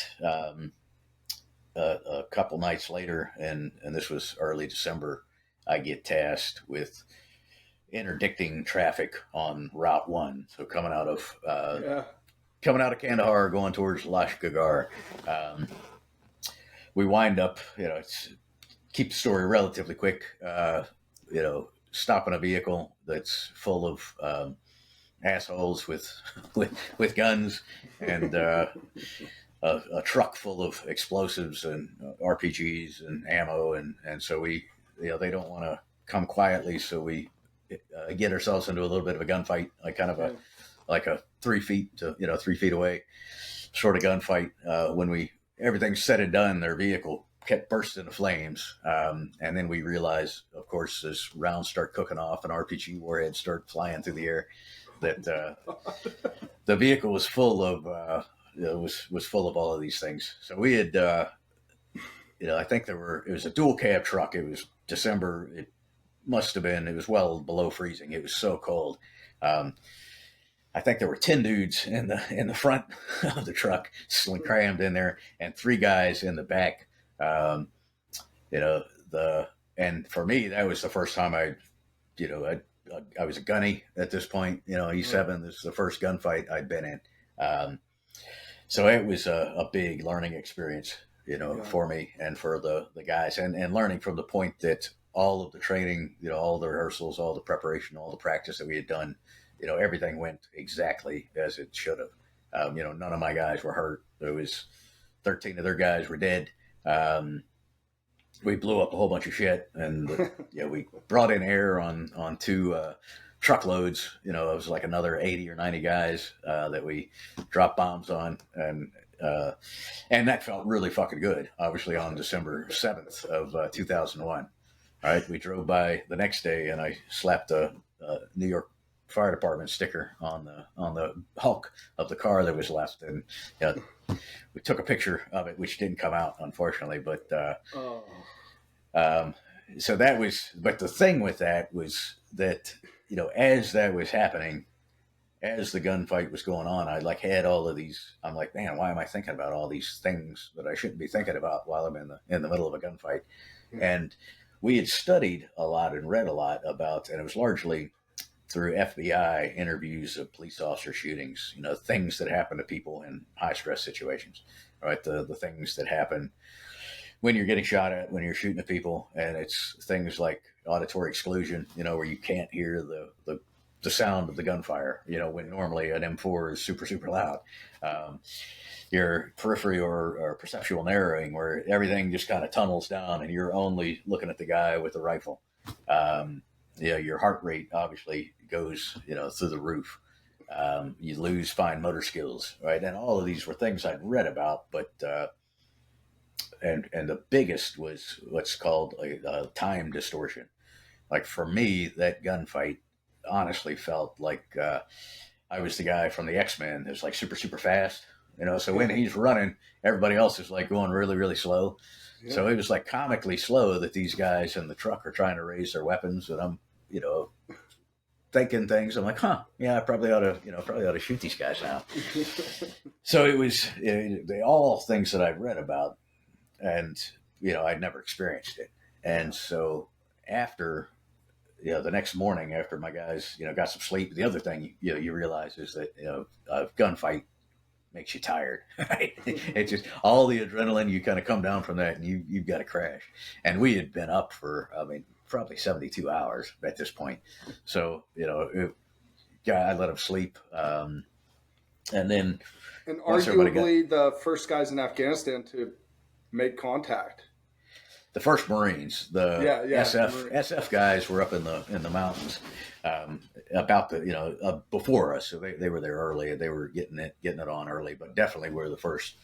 a couple nights later, and this was early December. I get tasked with interdicting traffic on Route 1. So coming out of Kandahar, going towards Lashkagar. We wind up, keep the story relatively quick, stopping a vehicle that's full of assholes with guns, and a truck full of explosives and RPGs and ammo, and so we, they don't want to come quietly, so we get ourselves into a little bit of a gunfight, like kind of a 3 feet to 3 feet away sort of gunfight. When everything's said and done, their vehicle kept bursting into flames, and then we realize, of course, as rounds start cooking off and RPG warheads start flying through the air, that the vehicle was full of was full of all of these things. So we had, I think it was a dual cab truck. It was December. It must have been. It was well below freezing. It was so cold. I think there were 10 dudes in the front of the truck, crammed in there, and 3 guys in the back. And for me, that was the first time I was a gunny at this point. E7. This is the first gunfight I'd been in. So it was a big learning experience, for me and for the guys, and learning from the point that all of the training, all the rehearsals, all the preparation, all the practice that we had done, everything went exactly as it should have. None of my guys were hurt. There was 13 of their guys were dead. We blew up a whole bunch of shit, and we brought in air on 2 truckloads. It was like another 80 or 90 guys that we dropped bombs on, and that felt really fucking good. Obviously, on December 7th of 2001. All right, we drove by the next day, and I slapped a New York Fire Department sticker on the hulk of the car that was left, and we took a picture of it, which didn't come out, unfortunately. But so that was. But the thing with that was that as that was happening, as the gunfight was going on, I had all of these. I'm like, man, why am I thinking about all these things that I shouldn't be thinking about while I'm in the middle of a gunfight? And we had studied a lot and read a lot about, and it was largely through FBI interviews of police officer shootings, things that happen to people in high stress situations, right? The things that happen when you're getting shot at, when you're shooting at people, and it's things like auditory exclusion, where you can't hear the sound of the gunfire, when normally an M4 is super, super loud. Your periphery or perceptual narrowing, where everything just kind of tunnels down and you're only looking at the guy with the rifle. Your heart rate obviously goes, through the roof. You lose fine motor skills, right? And all of these were things I'd read about, but and the biggest was what's called a time distortion. Like for me, that gunfight honestly felt like I was the guy from the X-Men who's like super, super fast. So when he's running, everybody else is like going really, really slow. Yeah. So it was like comically slow that these guys in the truck are trying to raise their weapons, and I'm, thinking things. I'm like, I probably ought to shoot these guys now. So it was they all things that I've read about, and I'd never experienced it. And so after, the next morning after my guys, got some sleep, the other thing you realize is that a gunfight makes you tired. Right? It's just all the adrenaline. You kind of come down from that, and you've got to crash. And we had been up for, probably 72 hours at this point. So I let him sleep, and then arguably the first guys in Afghanistan to make contact. the first Marines, the SF guys were up in the mountains, about before us. So they were there early. They were getting it on early, but definitely were the first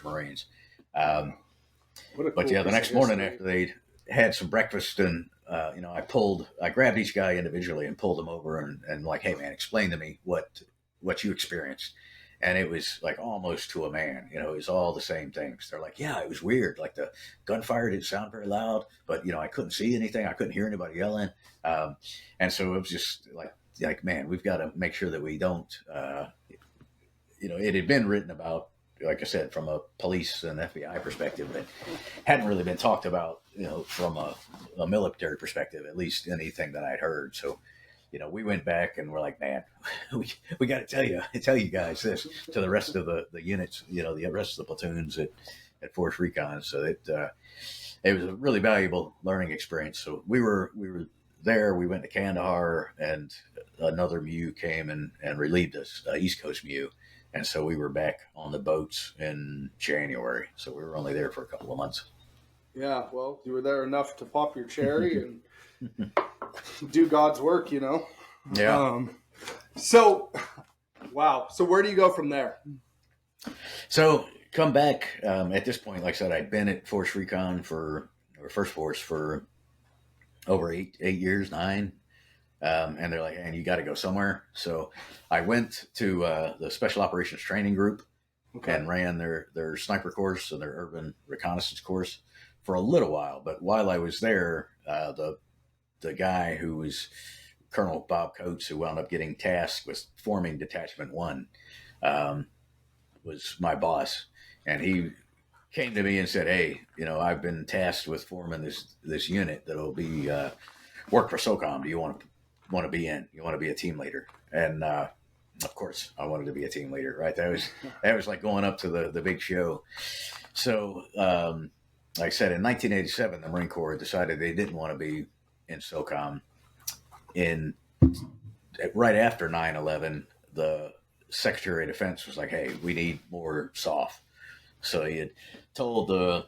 Marines. But yeah, the next morning after they had some breakfast and, I grabbed each guy individually and pulled them over and like, hey man, explain to me what you experienced. And it was like almost to a man, it was all the same things. They're like, yeah, it was weird. Like the gunfire didn't sound very loud, but I couldn't see anything. I couldn't hear anybody yelling. And so it was just like, man, we've got to make sure that we don't, it had been written about, like I said, from a police and FBI perspective, but hadn't really been talked about, from a military perspective, at least anything that I'd heard. So, we went back and we're like, man, we got to tell you guys this to the rest of the units, the rest of the platoons at Force Recon. So it was a really valuable learning experience. So we were there. We went to Kandahar, and another MU came and relieved us, East Coast MU. And so we were back on the boats in January. So we were only there for a couple of months. Yeah, well, you were there enough to pop your cherry and do God's work, Yeah. So, wow. So where do you go from there? So come back. At this point, like I said, I'd been at Force Recon First Force for over 8 years, 9. And they're like, and you got to go somewhere. So I went to the Special Operations Training Group and ran their sniper course and their urban reconnaissance course for a little while. But while I was there, the guy who was Colonel Bob Coates, who wound up getting tasked with forming Detachment 1, was my boss. And he came to me and said, hey, I've been tasked with forming this unit that'll be work for SOCOM. Do you want to be in? You want to be a team leader? And of course, I wanted to be a team leader, right? That was like going up to the big show. So, like I said, in 1987, the Marine Corps decided they didn't want to be in SOCOM. Right after 9/11, the Secretary of Defense was like, hey, we need more SOF. So he had told the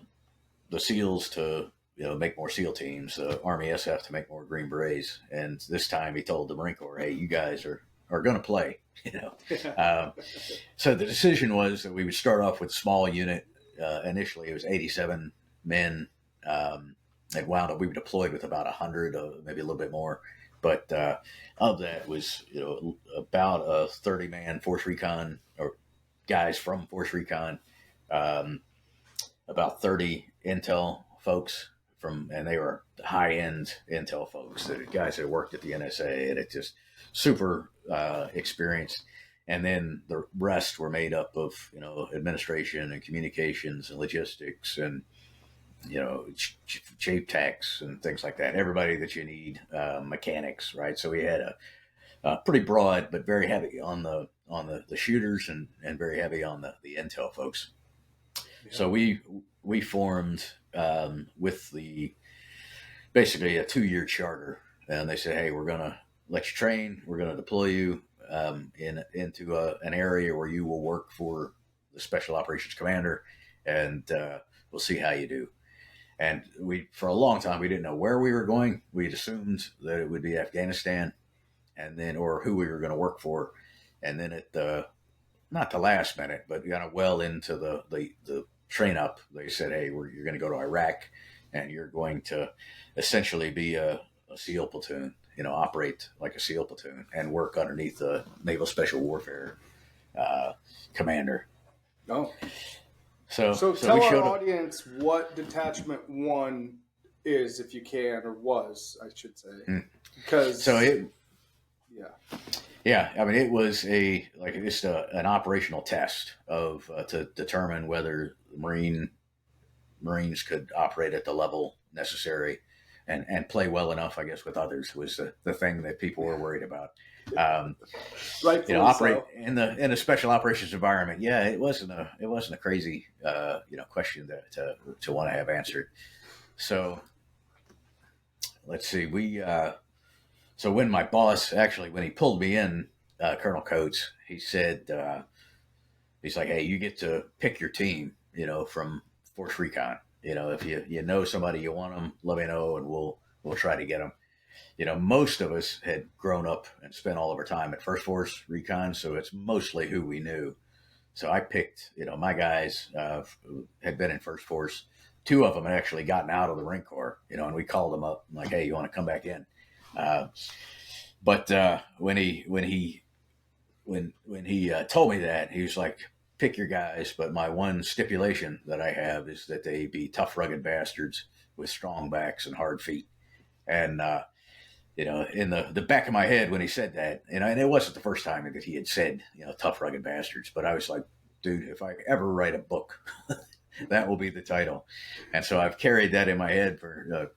SEALs to make more SEAL teams, the Army SF to make more Green Berets, and this time he told the Marine Corps, hey, you guys are going to play. So the decision was that we would start off with a small unit. Initially, it was 87 men. It wound up we were deployed with about 100, maybe a little bit more. But of that was about a 30-man Force Recon, or guys from Force Recon, about 30 Intel folks and they were high-end Intel folks, the guys that worked at the NSA, and it just super experienced. And then the rest were made up of administration and communications and logistics and shape tax and things like that. Everybody that you need, mechanics, right? So we had a pretty broad, but very heavy on the shooters and very heavy on the Intel folks. Yeah. So we formed with basically a 2-year charter, and they said, hey, we're going to let you train. We're going to deploy you into an area where you will work for the Special Operations Commander, and we'll see how you do. And for a long time, we didn't know where we were going. We'd assumed that it would be Afghanistan, or who we were going to work for. And then not the last minute, but well into the train up, they said, hey, you're going to go to Iraq, and you're going to essentially be a SEAL platoon, operate like a SEAL platoon and work underneath the Naval Special Warfare commander. Oh. So tell our audience what Detachment 1 is, if you can, or was, I should say. Because yeah, I mean, it was just an operational test to determine whether Marines could operate at the level necessary and play well enough, I guess, with others was the thing that people were worried about. Operate in the special operations environment. Yeah, it wasn't a crazy question to want to have answered. So let's see. So when my boss when he pulled me in, Colonel Coates, he said, he's like, hey, you get to pick your team, from Force Recon. if you know somebody, you want them, let me know, and we'll try to get them. Most of us had grown up and spent all of our time at First Force Recon, so it's mostly who we knew. So I picked, my guys had been in First Force. Two of them had actually gotten out of the Marine Corps, and we called them up, like, hey, you want to come back in? But when he told me that, he was like, pick your guys, but my one stipulation that I have is that they be tough, rugged bastards with strong backs and hard feet. And in the back of my head when he said that, and it wasn't the first time that he had said, tough, rugged bastards, but I was like, dude, if I ever write a book, that will be the title. And so I've carried that in my head for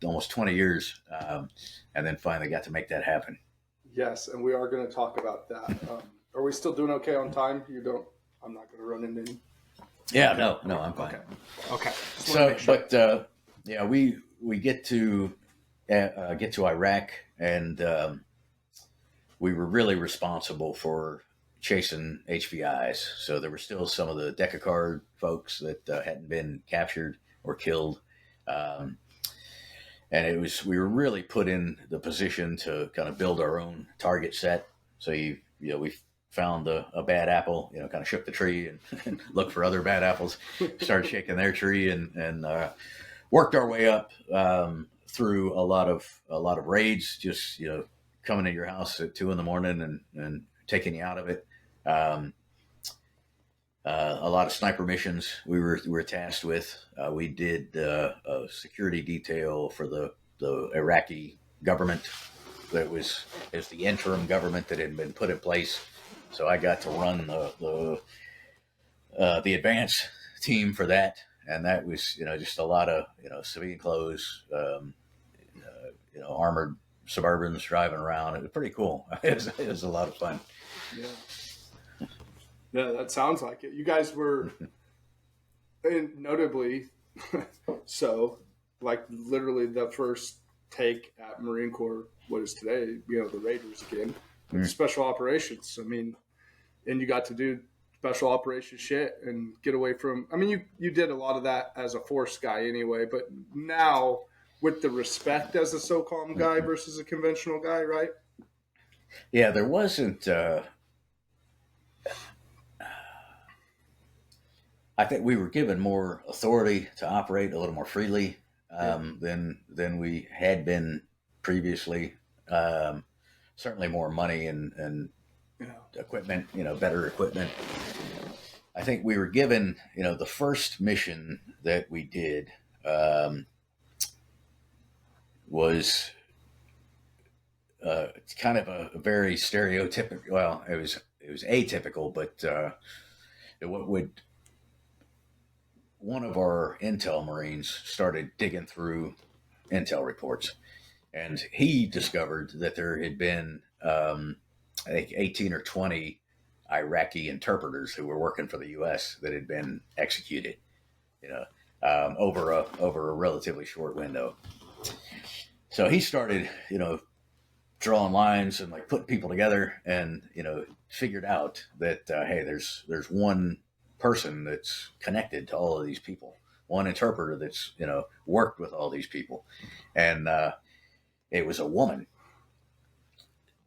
almost 20 years, and then finally got to make that happen. Yes, and we are going to talk about that. Are we still doing okay on time? I'm not going to run into any. Yeah, no, I'm fine. Okay. So, but we get to Iraq, and we were really responsible for chasing HVIs. So there were still some of the Deca card folks that hadn't been captured or killed. And we were really put in the position to kind of build our own target set. So we found a bad apple, kind of shook the tree and looked for other bad apples, started shaking their tree, and worked our way up through a lot of raids. Just coming to your house at 2 a.m. and taking you out of it. A lot of sniper missions we were tasked with. We did a security detail for the Iraqi government that was the interim government that had been put in place. So I got to run the advance team for that, and that was just a lot of civilian clothes, armored Suburbans driving around. It was pretty cool. It was a lot of fun. Yeah. Yeah, that sounds like it. You guys were, and notably, so like literally the first take at Marine Corps, what is today, the Raiders again, special operations. I mean, and you got to do special operations shit and get away from, you did a lot of that as a force guy anyway, but now with the respect as a SOCOM guy versus a conventional guy, right? Yeah, there wasn't, I think we were given more authority to operate a little more freely than we had been previously. Certainly more money and equipment, better equipment. I think we were given, the first mission that we did was kind of a very stereotypical. Well, it was atypical, but one of our intel Marines started digging through intel reports, and he discovered that there had been, I think, 18 or 20 Iraqi interpreters who were working for the U.S. that had been executed, over a relatively short window. So he started, drawing lines and like putting people together, and figured out that hey, there's one person that's connected to all of these people, one interpreter that's worked with all these people, and it was a woman.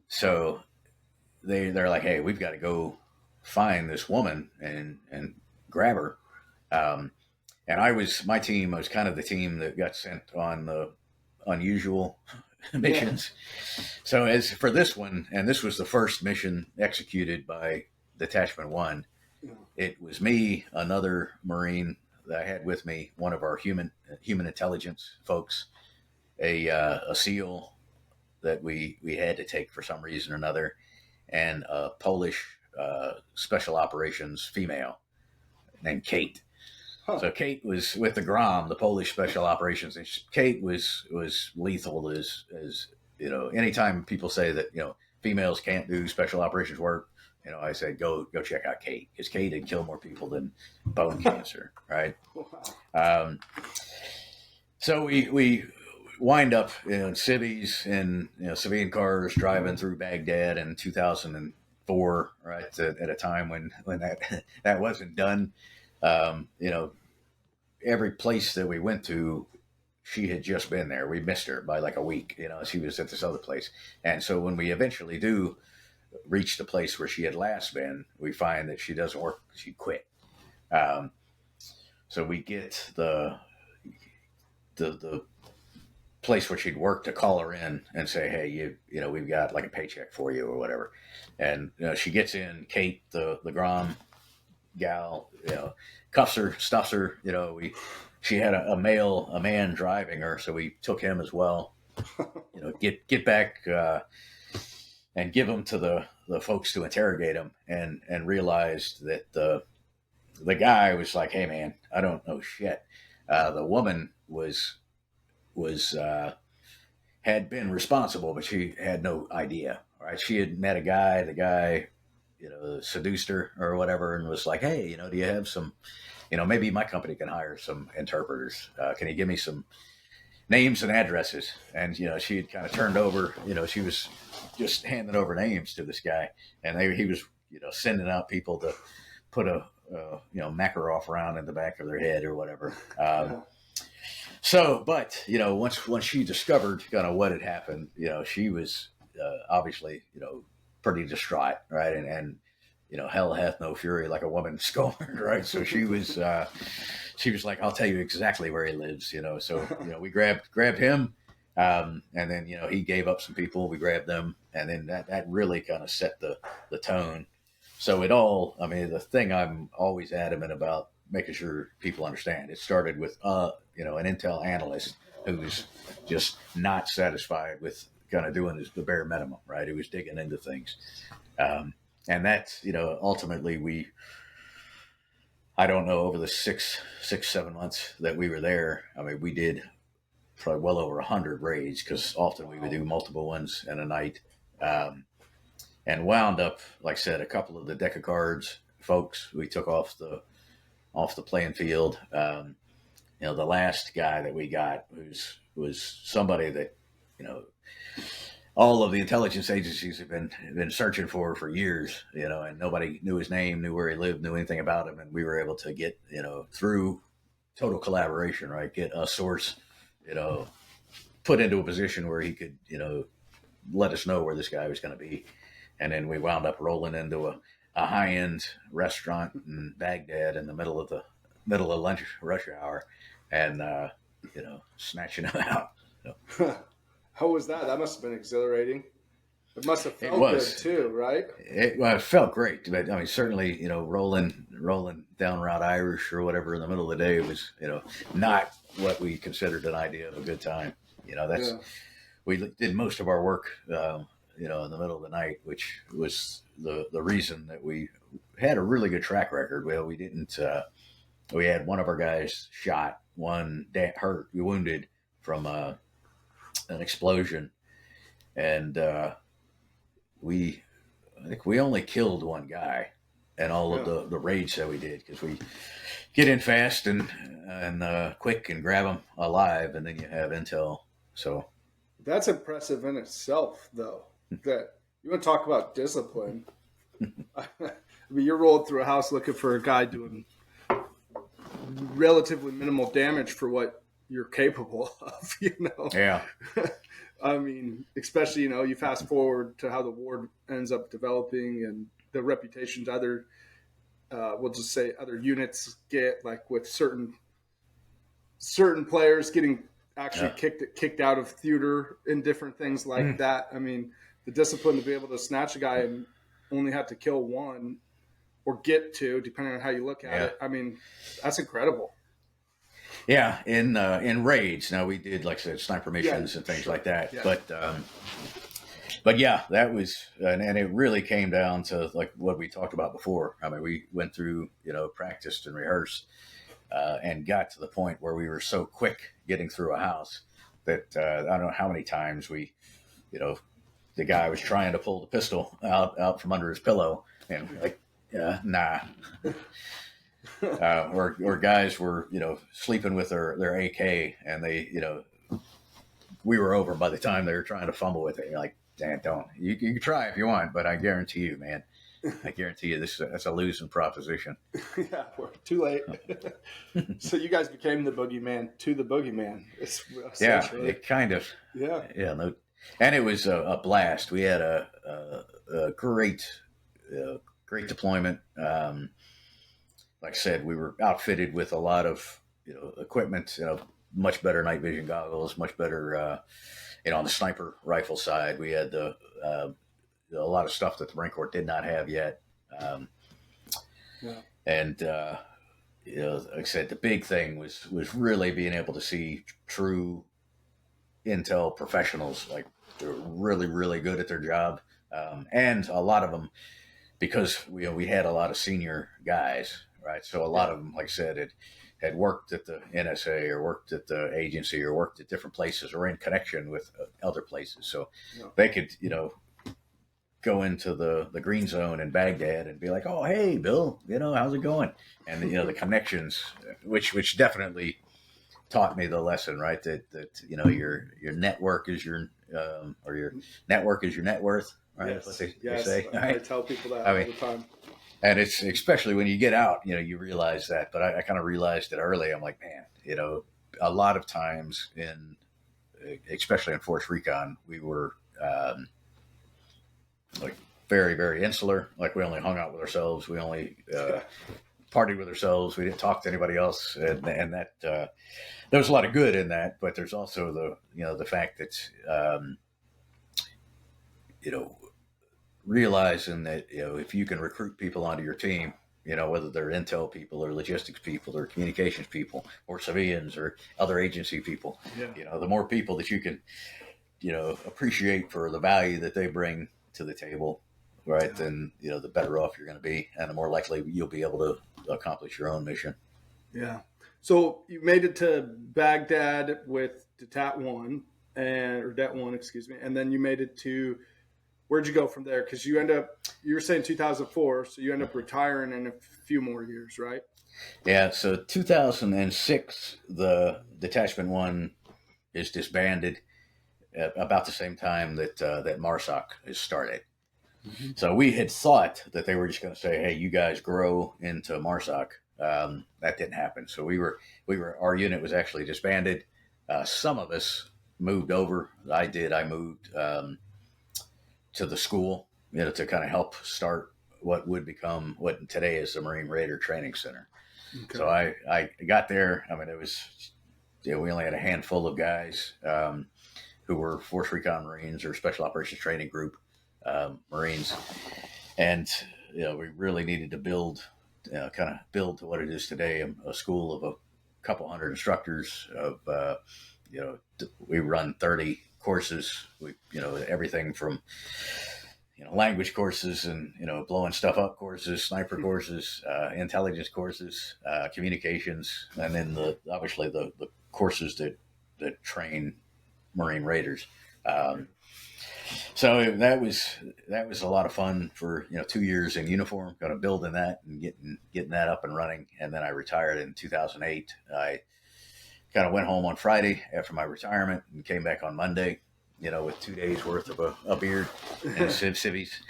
So they're like, hey, we've got to go find this woman and grab her. And my team was kind of the team that got sent on the unusual missions. Yeah. So as for this one, and this was the first mission executed by Detachment 1, it was me, another Marine that I had with me, one of our human intelligence folks, a SEAL that we had to take for some reason or another, and a Polish special operations female named Kate. Huh. So Kate was with the GROM, the Polish special operations, and Kate was lethal as anytime people say that females can't do special operations work, I said, go check out Kate, because Kate had killed more people than bone cancer, right? Wow. So we wind up in civvies and civilian cars driving through Baghdad in 2004, right? At a time when that wasn't done. every place that we went to, she had just been there. We missed her by like a week. She was at this other place. And so when we eventually do reach the place where she had last been, we find that she doesn't work. She quit. Um, so we get the place where she'd work to call her in and say, hey, we've got like a paycheck for you or whatever. And she gets in. Kate, the Grom gal, cuffs her, stuffs her. She had a man driving her, so we took him as well. Get back and give him to the folks to interrogate him, and realized that the guy was like, hey man, I don't know shit. The woman was had been responsible, but she had no idea. Right? She had met a guy. The guy, seduced her or whatever, and was like, hey, do you have some, maybe my company can hire some interpreters. Can you give me some names and addresses? And she had kind of turned over. She was just handing over names to this guy, and he was sending out people to put a Makarov round in the back of their head or whatever. So, but once she discovered kind of what had happened, she was obviously pretty distraught, right? And hell hath no fury like a woman scorned, right? So she was like, I'll tell you exactly where he lives, So we grabbed him, and then he gave up some people. We grabbed them, and then that really kind of set the tone. So the thing I'm always adamant about making sure people understand, it started with an intel analyst who was just not satisfied with kind of doing the bare minimum, right? He was digging into things, and that's ultimately I don't know, over the 7 months that we were there, we did probably well over 100 raids, because often we would do multiple ones in a night, and wound up, like I said, a couple of the deck of cards folks we took off the playing field. The last guy that we got was somebody that all of the intelligence agencies have been searching for years, and nobody knew his name, knew where he lived, knew anything about him, and we were able to get through total collaboration, right, get a source put into a position where he could let us know where this guy was going to be. And then we wound up rolling into a high-end restaurant in Baghdad in the middle of lunch rush hour, and snatching him out. How was that? That must have been exhilarating. It must have felt good too, right? It felt great, but certainly rolling down Route Irish or whatever in the middle of the day was not what we considered an idea of a good time. We did most of our work in the middle of the night, which was the reason that we had a really good track record. Well, we didn't. We had one of our guys shot, one wounded from an explosion, and I think we only killed one guy in all of the raids that we did, because we get in fast and quick and grab them alive, and then you have intel. So that's impressive in itself, though. That you want to talk about discipline. You're rolling through a house looking for a guy doing relatively minimal damage for what you're capable of, Yeah. Especially, you fast forward to how the ward ends up developing and the reputations other, we'll just say other units get, like with certain players getting actually kicked out of theater and different things like that. The discipline to be able to snatch a guy and only have to kill one or get two, depending on how you look at it. That's incredible. Yeah. In raids, now we did, like I said, sniper missions and things like that. Yeah. But yeah, that was, and it really came down to like what we talked about before. We went through, practiced and rehearsed, and got to the point where we were so quick getting through a house that I don't know how many times we, the guy was trying to pull the pistol out from under his pillow, and like, nah. Or guys were, sleeping with their AK, and they, we were over by the time they were trying to fumble with it. You're like, Dan, don't. You can try if you want, but I guarantee you, man, I guarantee you that's a losing proposition. Yeah, we're too late. So you guys became the boogeyman to the boogeyman. Yeah, Essentially. it kind of. Yeah. Yeah, no, and it was a blast. We had a great, great deployment. Like I said, we were outfitted with a lot of equipment. Much better night vision goggles, much better. On the sniper rifle side, we had a lot of stuff that the Marine Corps did not have yet. Yeah. And like I said, the big thing was really being able to see true intel professionals, like they're really, really good at their job. And a lot of them, because we had a lot of senior guys, right? So a lot of them, like I said, had worked at the NSA or worked at the agency or worked at different places or in connection with other places. So they could, go into the green zone in Baghdad and be like, "Oh, hey, Bill, how's it going?" And the connections, which definitely taught me the lesson, right? That your network is your or your network is your net worth, right? Yes. That's what they Yes. say. I tell people that all the time. And it's especially when you get out, you realize that. But I kind of realized it early. I'm like, man, a lot of times especially in Force Recon, we were like very, very insular. Like we only hung out with ourselves. We only partied with ourselves. We didn't talk to anybody else. And that there was a lot of good in that. But there's also the fact that realizing that if you can recruit people onto your team, whether they're intel people or logistics people or communications people or civilians or other agency people, the more people that you can appreciate for the value that they bring to the table, right, then the better off you're going to be, and the more likely you'll be able to accomplish your own mission. Yeah. So you made it to Baghdad with Det 1, excuse me, and then you made it to, where'd you go from there? Because you were saying 2004, so you end up retiring in a few more years, right? Yeah. So 2006, the Detachment 1 is disbanded about the same time that Marsoc is started. Mm-hmm. So we had thought that they were just going to say, "Hey, you guys grow into Marsoc." That didn't happen. So our unit was actually disbanded. Some of us moved over. I did. I moved to the school, to kind of help start what would become what today is the Marine Raider Training Center. Okay. So I got there. I mean, it was, we only had a handful of guys who were Force Recon Marines or Special Operations Training Group Marines. And, we really needed to build to what it is today, a school of a couple hundred instructors of, we run 30 courses. We, everything from, language courses and, blowing stuff up courses, sniper courses, intelligence courses, communications, and then obviously the courses that train Marine Raiders. So that was a lot of fun for 2 years in uniform, kind of building that and getting that up and running. And then I retired in 2008. I kind of went home on Friday after my retirement and came back on Monday, with 2 days worth of a beard and civvies.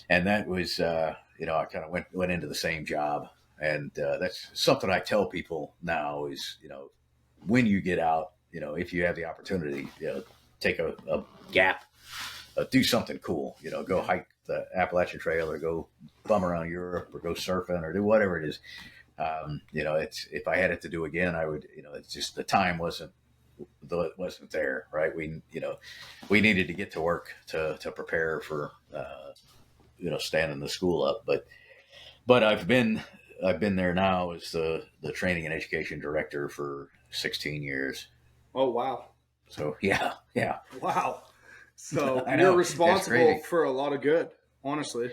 And that was, I kind of went into the same job. And that's something I tell people now is, when you get out, if you have the opportunity, take a gap, do something cool, go hike the Appalachian Trail or go bum around Europe or go surfing or do whatever it is. It's, if I had it to do again, I would, it's just the time wasn't there, right? We needed to get to work to prepare for, standing the school up. But I've been there now as the training and education director for 16 years. Oh, wow. So yeah. Wow. So you're responsible for a lot of good, honestly.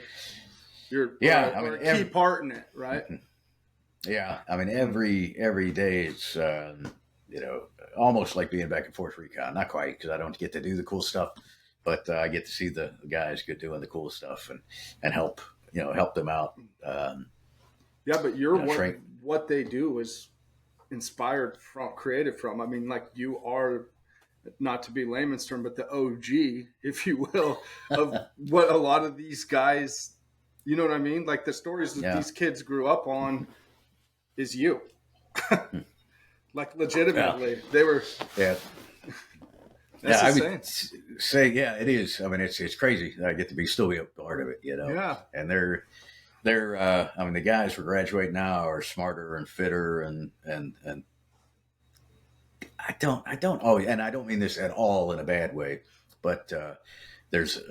You're a key part in it, right? Yeah. I mean, every day it's, almost like being back in Force Recon. Not quite, because I don't get to do the cool stuff, but I get to see the guys doing the cool stuff and help them out. But what they do is created from. I mean, like, you are, not to be layman's term, but the OG, if you will, of what a lot of these guys You know what I mean? Like the stories that these kids grew up on is you. Like legitimately, they were. Yeah. That's I insane. would say, yeah, it is. I mean, it's crazy. I get to still be a part of it, Yeah. And they're I mean, the guys who graduate now are smarter and fitter and I don't and I don't mean this at all in a bad way, but there's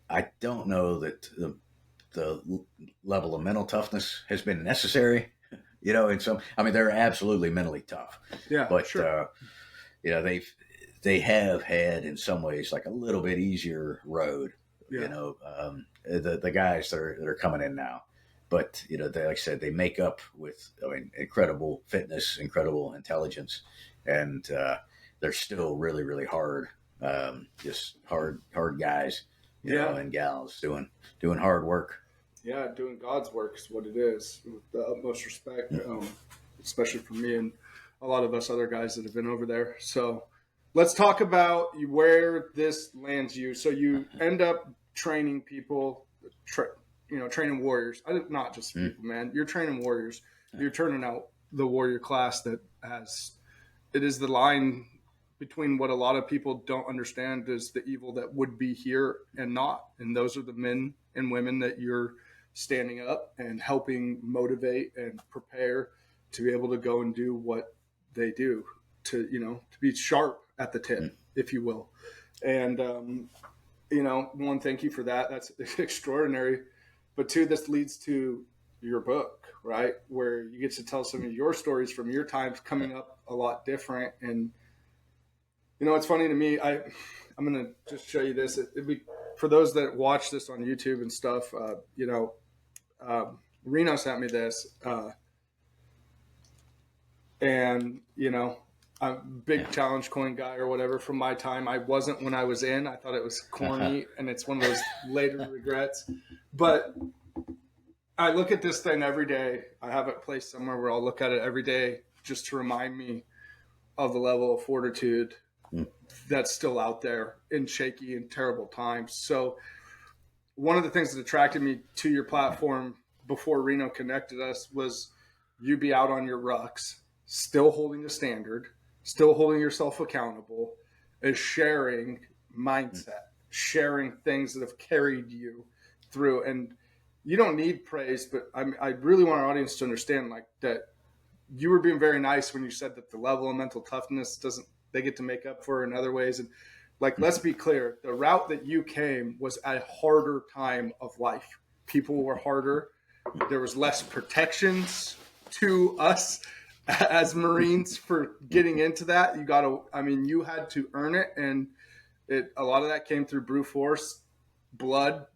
I don't know that the level of mental toughness has been necessary, in some. I mean, they're absolutely mentally tough, Yeah, but sure. They have had in some ways like a little bit easier road, Yeah. the guys that are coming in now. But they, like I said, they make up with incredible fitness, incredible intelligence, and they're still really, really hard, just hard guys, and gals doing hard work. Yeah, doing God's work is what it is, with the utmost respect, especially for me and a lot of us other guys that have been over there. So let's talk about where this lands you. So you end up training people, training warriors. Not just people, man. You're training warriors. You're turning out the warrior class that it is the line between what a lot of people don't understand is the evil that would be here and not. And those are the men and women that you're standing up and helping motivate and prepare to be able to go and do what they do, to be sharp at the tip, if you will. And, one, thank you for that. That's extraordinary. But two, this leads to your book, right? Where you get to tell some of your stories from your times coming up a lot different. And, it's funny to me. I'm going to just show you this. It'd be, for those that watch this on YouTube and stuff, Reno sent me this. And, I'm a big challenge coin guy or whatever from my time. I wasn't when I was in. I thought it was corny, and it's one of those later regrets. But I look at this thing every day. I have it placed somewhere where I'll look at it every day just to remind me of the level of fortitude that's still out there in shaky and terrible times. So one of the things that attracted me to your platform before Reno connected us was you be out on your rucks, still holding the standard, still holding yourself accountable, is sharing mindset, sharing things that have carried you through. And you don't need praise, but I really want our audience to understand that you were being very nice when you said that the level of mental toughness they get to make up for in other ways. And let's be clear, the route that you came was a harder time of life. People were harder. There was less protections to us as Marines for getting into that. You had to earn it. And a lot of that came through brute force, blood.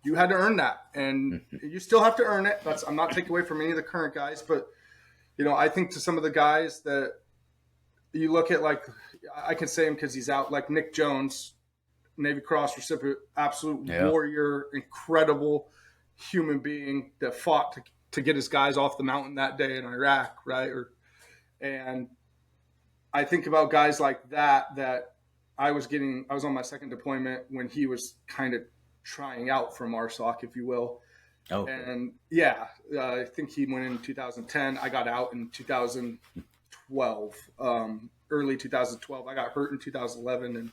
You had to earn that, and you still have to earn it. I'm not taking away from any of the current guys, but I think to some of the guys that you look at, I can say him because he's out, like Nick Jones, Navy Cross recipient, absolute warrior, incredible human being that fought to get his guys off the mountain that day in Iraq, right? And I think about guys like that I was on my second deployment when he was kind of trying out for Marsoc, if you will. Okay. And I think he went in 2010. I got out in 2012, early 2012. I got hurt in 2011 and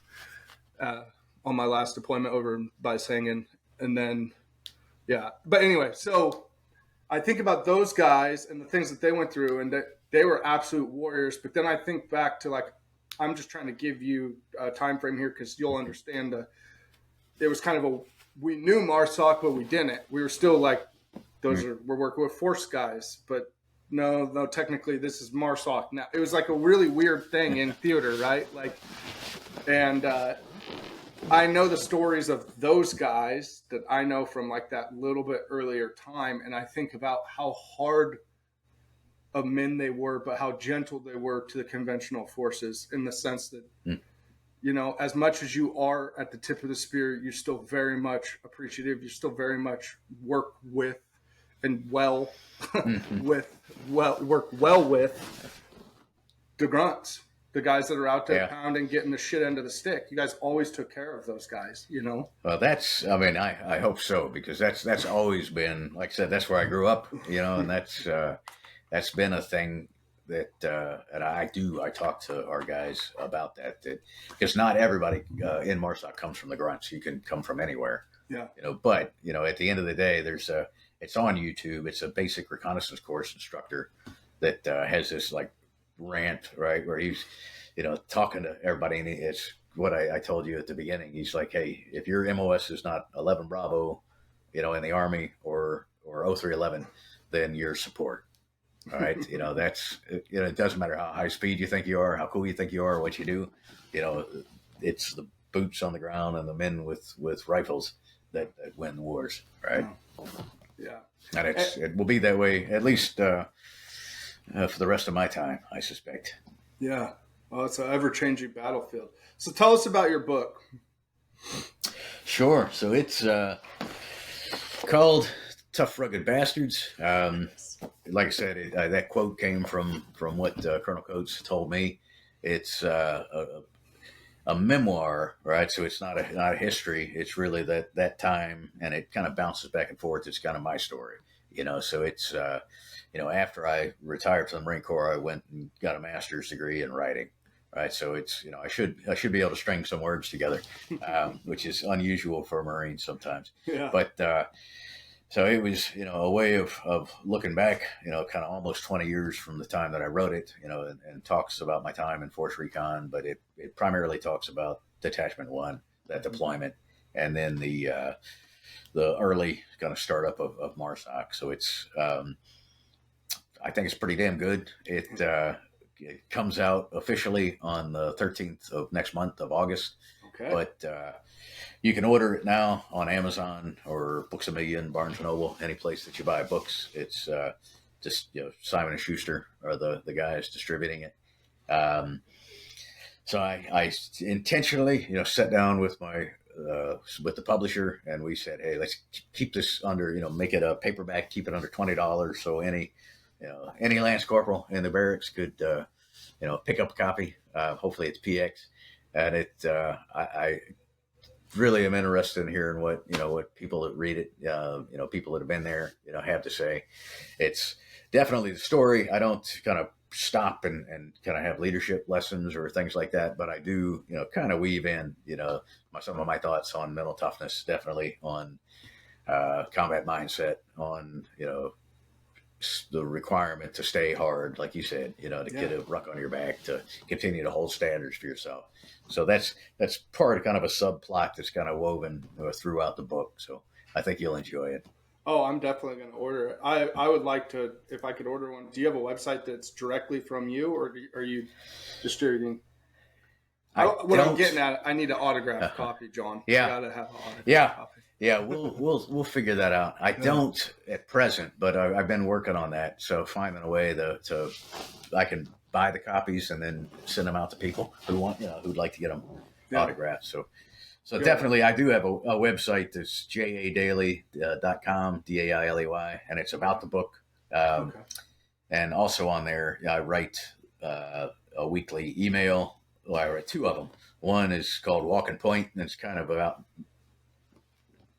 on my last deployment over by Sangin. And then, but anyway, so I think about those guys and the things that they went through, and that they were absolute warriors. But then I think back to I'm just trying to give you a time frame here because you'll understand it was kind of we knew Marsoc, but we didn't. We were still we're working with force guys, but no, technically this is Marsoc now. It was a really weird thing in theater, right? And I know the stories of those guys that I know from that little bit earlier time. And I think about how hard of men they were, but how gentle they were to the conventional forces, in the sense that, as much as you are at the tip of the spear, you're still very much appreciative. You still very much work with and work well with the grunts the guys that are out there Yeah. pounding, getting the shit end of the stick. You guys always took care of those guys, Well, I hope so, because that's always been, like I said, that's where I grew up, and that's been a thing that, and I talk to our guys about that because not everybody in Marsoc comes from the grunts. You can come from anywhere. Yeah. But at the end of the day, it's on YouTube. It's a basic reconnaissance course instructor that has this like rant, right, where he's, talking to everybody, and it's what I told you at the beginning. He's like, hey, if your MOS is not 11 Bravo, in the Army or 0311, then you're support. All right. That's, it doesn't matter how high speed you think you are, how cool you think you are, what you do, it's the boots on the ground and the men with rifles that win the wars. Right. Yeah. And it will be that way, at least, for the rest of my time, I suspect. Yeah. Well, it's an ever-changing battlefield. So tell us about your book. Sure. So it's called Tough Rugged Bastards. Like I said, that quote came from what Colonel Coates told me. It's a memoir, right? So it's not a history. It's really that time, and it kind of bounces back and forth. It's kind of my story, So it's after I retired from the Marine Corps, I went and got a master's degree in writing. Right, so it's I should be able to string some words together, which is unusual for a Marine sometimes. Yeah. But so it was a way of looking back, kind of almost 20 years from the time that I wrote it, and talks about my time in Force Recon, but it primarily talks about Detachment 1, that deployment, and then the early kind of startup of MARSOC. So it's I think it's pretty damn good. It comes out officially on the 13th of next month of August. Okay. But you can order it now on Amazon or Books A Million, Barnes & Noble, any place that you buy books. It's just Simon & Schuster are the guys distributing it. So I intentionally sat down with with the publisher, and we said, hey, let's keep this under, make it a paperback, keep it under $20, so any Lance Corporal in the barracks could, pick up a copy. Hopefully it's PX, and I really am interested in hearing what people that read it, people that have been there, have to say. It's definitely the story. I don't kind of stop and kind of have leadership lessons or things like that, but I do, kind of weave in, some of my thoughts on mental toughness, definitely on combat mindset, on, the requirement to stay hard, like you said, to get a ruck on your back, to continue to hold standards for yourself. So that's part of kind of a subplot that's kind of woven throughout the book. So I think you'll enjoy it. Oh, I'm definitely going to order it. I would like to, if I could order one. Do you have a website that's directly from you, or are you distributing? What I'm getting at, I need an autographed copy, John. Yeah. I gotta have an autographed copy. Yeah, we'll figure that out. I don't at present, but I've been working on that. So finding a way to I can buy the copies and then send them out to people who want, who'd like to get them autographed. So definitely, I do have a website that's jadailey.com, DAILEY, and it's about the book. And also on there, I write a weekly email. Well, I write two of them. One is called Walk and Point, and it's kind of about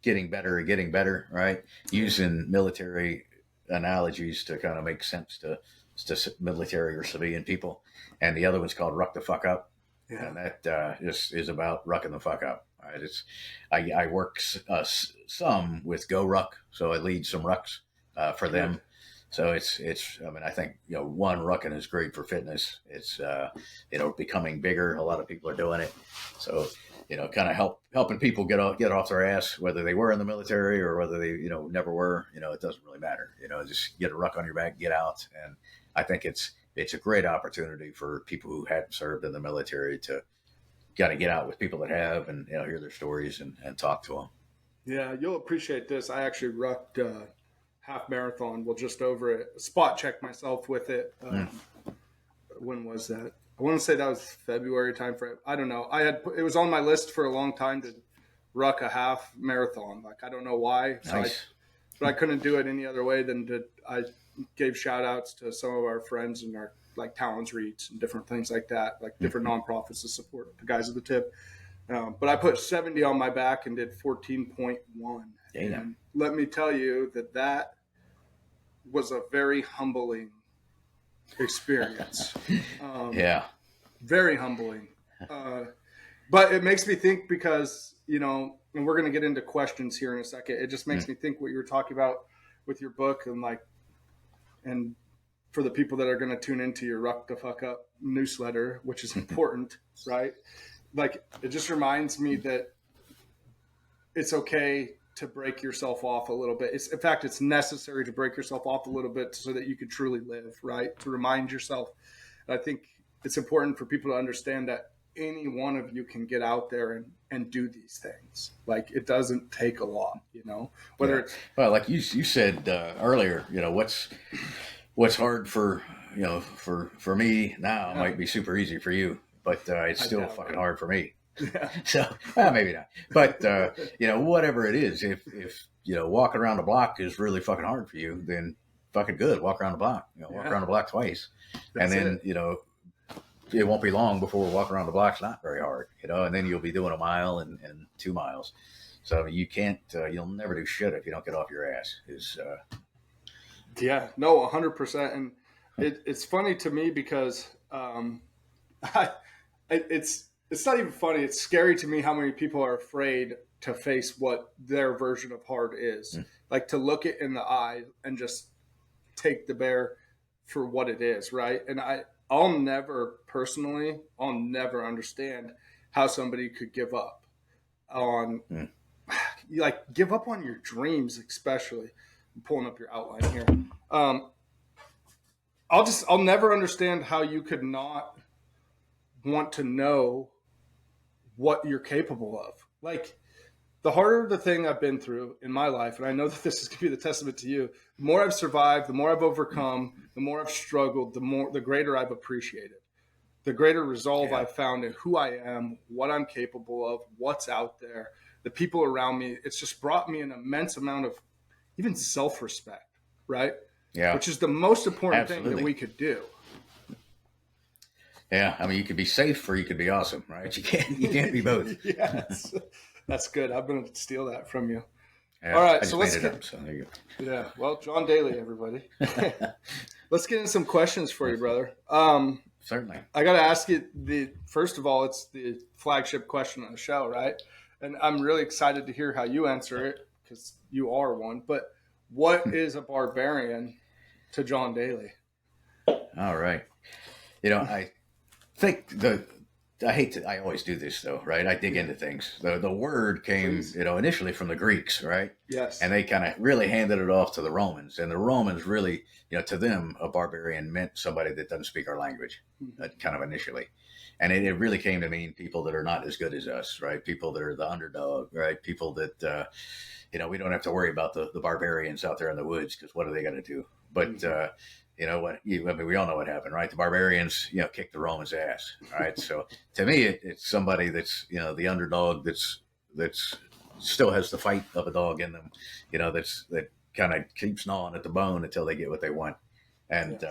getting better, right? Using military analogies to kind of make sense to military or civilian people. And the other one's called Ruck the Fuck Up. Yeah. And that is about rucking the fuck up. Right? I work some with Go Ruck, so I lead some rucks for them. So it's I think one, rucking is great for fitness. It's becoming bigger. A lot of people are doing it. So kind of helping people get off their ass, whether they were in the military or whether they never were. It doesn't really matter. Just get a ruck on your back, get out, and I think it's a great opportunity for people who hadn't served in the military to got to get out with people that have and hear their stories and talk to them. Yeah, you'll appreciate this. I actually rucked half marathon. Well, just over it. Spot checked myself with it. When was that? I want to say that was February timeframe. I don't know. It was on my list for a long time to ruck a half marathon. Like, I don't know why. Nice. But I couldn't do it any other way than I gave shout outs to some of our friends in our like Talons Reads and different things like that, like different nonprofits to support the guys at the tip. But I put 70 on my back and did 14.1. And let me tell you that was a very humbling experience. Very humbling. But it makes me think because, and we're going to get into questions here in a second. It just makes me think what you were talking about with your book and for the people that are going to tune into your Ruck the Fuck Up newsletter, which is important, right? Like, it just reminds me that it's okay to break yourself off a little bit. In fact, it's necessary to break yourself off a little bit so that you can truly live, right? To remind yourself. And I think it's important for people to understand that any one of you can get out there and do these things. Like, it doesn't take a lot, whether it's, well, like you said earlier, what's hard for me now might be super easy for you, but it's still fucking hard for me. Yeah. So maybe not, but whatever it is, if walking around the block is really fucking hard for you, then fucking good, walk around the block. Walk around the block twice. That's and then it won't be long before walking around the block's not very hard, and then you'll be doing a mile and 2 miles. So you can't, you'll never do shit if you don't get off your ass. Yeah, no, 100%. And it's funny to me because it's not even funny. It's scary to me how many people are afraid to face what their version of hard is. Like, to look it in the eye and just take the bear for what it is, right? And I'll never understand how somebody could give up on, give up on your dreams, especially. I'm pulling up your outline here. I'll never understand how you could not want to know what you're capable of. Like, the harder the thing I've been through in my life, and I know that this is going to be the testament to you, the more I've survived, the more I've overcome, the more I've struggled, the greater I've appreciated, the greater resolve I've found in who I am, what I'm capable of, what's out there, the people around me. It's just brought me an immense amount of even self-respect, right? Yeah. Which is the most important thing that we could do. Yeah, I mean, you could be safe or you could be awesome, right? You can't be both. Yes, that's good. I'm going to steal that from you. Yeah, all right, so let's get up. So there you go. Yeah, well, John Dailey, everybody. Let's get into some questions for you, brother. Certainly. I got to ask you first of all, it's the flagship question on the show, right? And I'm really excited to hear how you answer it because you are one. But what is a barbarian to John Dailey? All right. I think I always do this though, right? I dig into things. The word came, initially from the Greeks, right? Yes. And they kind of really handed it off to the Romans. And the Romans really, to them, a barbarian meant somebody that doesn't speak our language, kind of initially. And it really came to mean people that are not as good as us, right? People that are the underdog, right? People that, we don't have to worry about the barbarians out there in the woods because what are they going to do? But, we all know what happened, right? The barbarians, kicked the Romans' ass, right? So to me, it's somebody that's, the underdog that's still has the fight of a dog in them, that kind of keeps gnawing at the bone until they get what they want. And,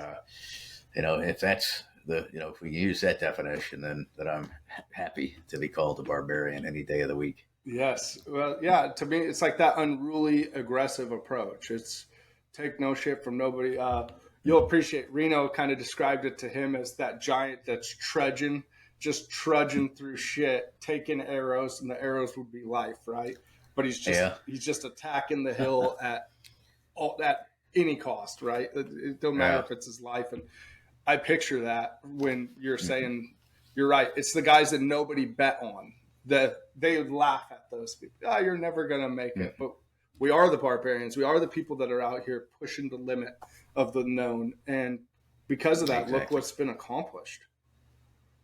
if that's if we use that definition, then I'm happy to be called a barbarian any day of the week. Yes. Well, yeah, to me, it's like that unruly, aggressive approach. It's take no shit from nobody. You'll appreciate Reno kind of described it to him as that giant that's just trudging through shit, taking arrows, and the arrows would be life, right? But he's just attacking the hill at any cost, right? It don't matter if it's his life. And I picture that when you're saying, you're right. It's the guys that nobody bet on. That they would laugh at those people. Oh, you're never going to make it. But we are the barbarians. We are the people that are out here pushing the limit of the known. And because of that, look what's been accomplished.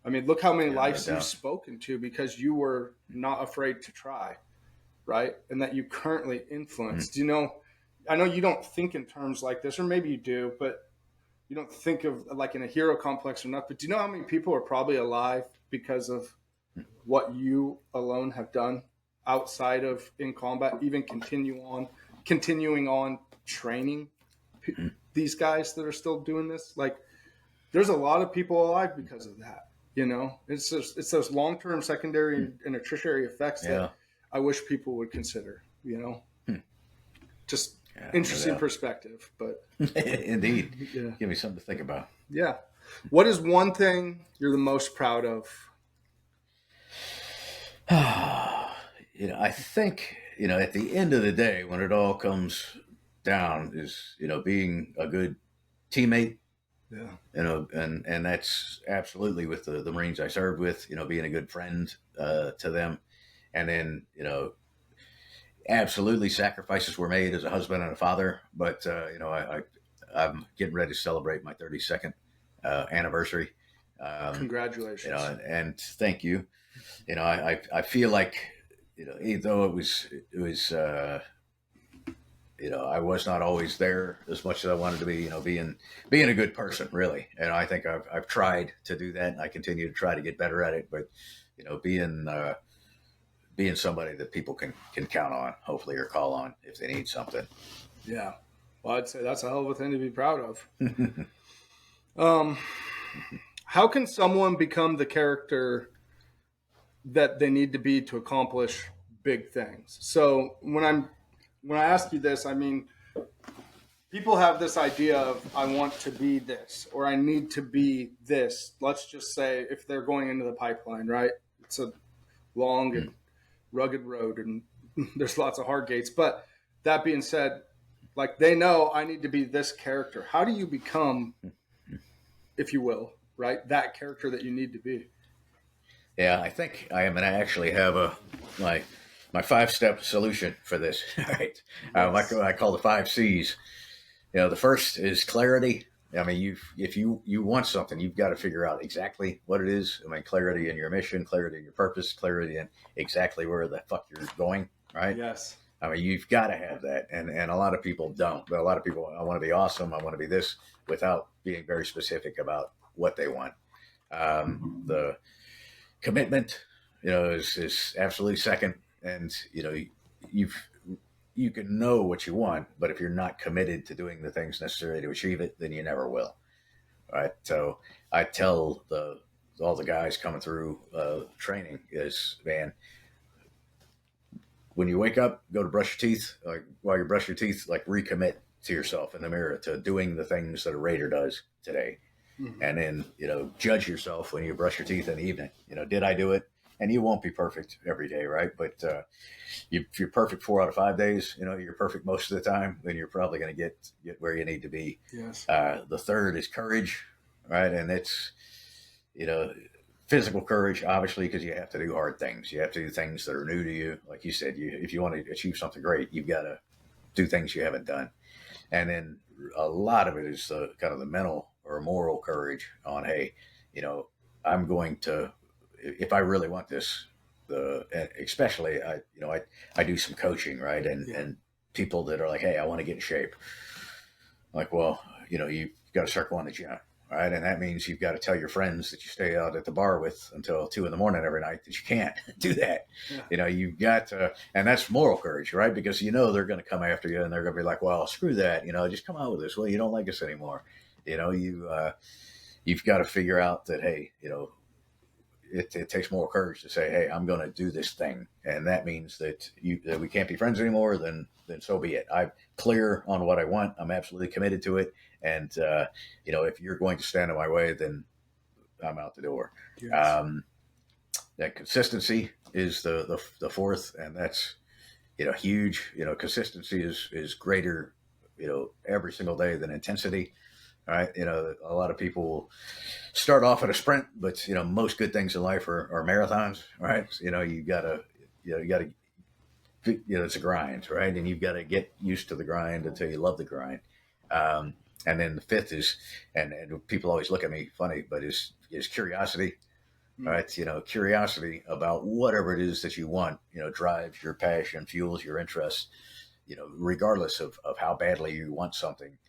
I mean, look how many lives you've spoken to because you were not afraid to try, right? And that you currently influence. I know you don't think in terms like this, or maybe you do, but you don't think of like in a hero complex or not. But do you know how many people are probably alive because of what you alone have done outside of in combat, even continuing on training these guys that are still doing this? Like, there's a lot of people alive because of that. You know, it's those long-term secondary and tertiary effects that I wish people would consider, you know, just interesting perspective, but indeed, give me something to think about. Yeah. What is one thing you're the most proud of? You know, I think, you know, at the end of the day, when it all comes down is, you know, being a good teammate. Yeah. You know, and that's absolutely with the Marines I served with, you know, being a good friend to them. And then, you know, absolutely sacrifices were made as a husband and a father. But, you know, I'm getting ready to celebrate my 32nd anniversary. Congratulations. You know, and thank you. You know, I feel like, you know, even though it was you know, I was not always there as much as I wanted to be, you know, being a good person, really. And I think I've tried to do that, and I continue to try to get better at it. But, you know, being somebody that people can count on, hopefully, or call on if they need something. Yeah. Well, I'd say that's a hell of a thing to be proud of. How can someone become the character that they need to be to accomplish big things? So when I ask you this, I mean, people have this idea of I want to be this or I need to be this. Let's just say if they're going into the pipeline, right? It's a long and rugged road and there's lots of hard gates. But that being said, like they know I need to be this character. How do you become, if you will, right, that character that you need to be? Yeah, I think I am going to actually have my 5-step solution for this. Right, I call the 5 C's. You know, the first is clarity. I mean, if you want something, you've got to figure out exactly what it is. I mean, clarity in your mission, clarity in your purpose, clarity in exactly where the fuck you're going. Right. Yes. I mean, you've got to have that, and a lot of people don't. But a lot of people, I want to be awesome. I want to be this, without being very specific about what they want. The commitment, you know, is absolutely second. And, you know, you can know what you want, but if you're not committed to doing the things necessary to achieve it, then you never will. Right. So I tell all the guys coming through training is, man, when you wake up, go to brush your teeth. Like while you brush your teeth, like recommit to yourself in the mirror to doing the things that a Raider does today. Mm-hmm. And then, you know, judge yourself when you brush your teeth in the evening. You know, did I do it? And you won't be perfect every day, right? But if you're perfect 4 out of 5 days, you know, you're perfect most of the time, then you're probably going to get where you need to be. Yes. The third is courage, right? And it's, you know, physical courage, obviously, because you have to do hard things. You have to do things that are new to you. Like you said, if you want to achieve something great, you've got to do things you haven't done. And then a lot of it is kind of the mental or moral courage on, hey, you know, I'm going to, if I really want this, especially I do some coaching, right? And people that are like, hey, I want to get in shape. Like, well, you know, you've got to start going to the gym, right? And that means you've got to tell your friends that you stay out at the bar with until 2 a.m. every night that you can't do that. Yeah. You know, you've got to, and that's moral courage, right? Because you know they're going to come after you and they're going to be like, well, screw that, you know, just come out with this. Well, you don't like us anymore. You know, you've got to figure out that, hey, you know, it takes more courage to say, hey, I'm going to do this thing. And that means that we can't be friends anymore, then so be it. I'm clear on what I want. I'm absolutely committed to it. And, you know, if you're going to stand in my way, then I'm out the door. Yes. That consistency is the fourth. And that's, you know, huge. You know, consistency is greater, you know, every single day than intensity. Right. You know, a lot of people start off at a sprint, but, you know, most good things in life are marathons. Right. So, you know, you gotta, it's a grind. Right. And you've got to get used to the grind until you love the grind. And then the fifth is, and people always look at me funny, but is curiosity. Right. You know, curiosity about whatever it is that you want, you know, drives your passion, fuels your interest, you know, regardless of how badly you want something.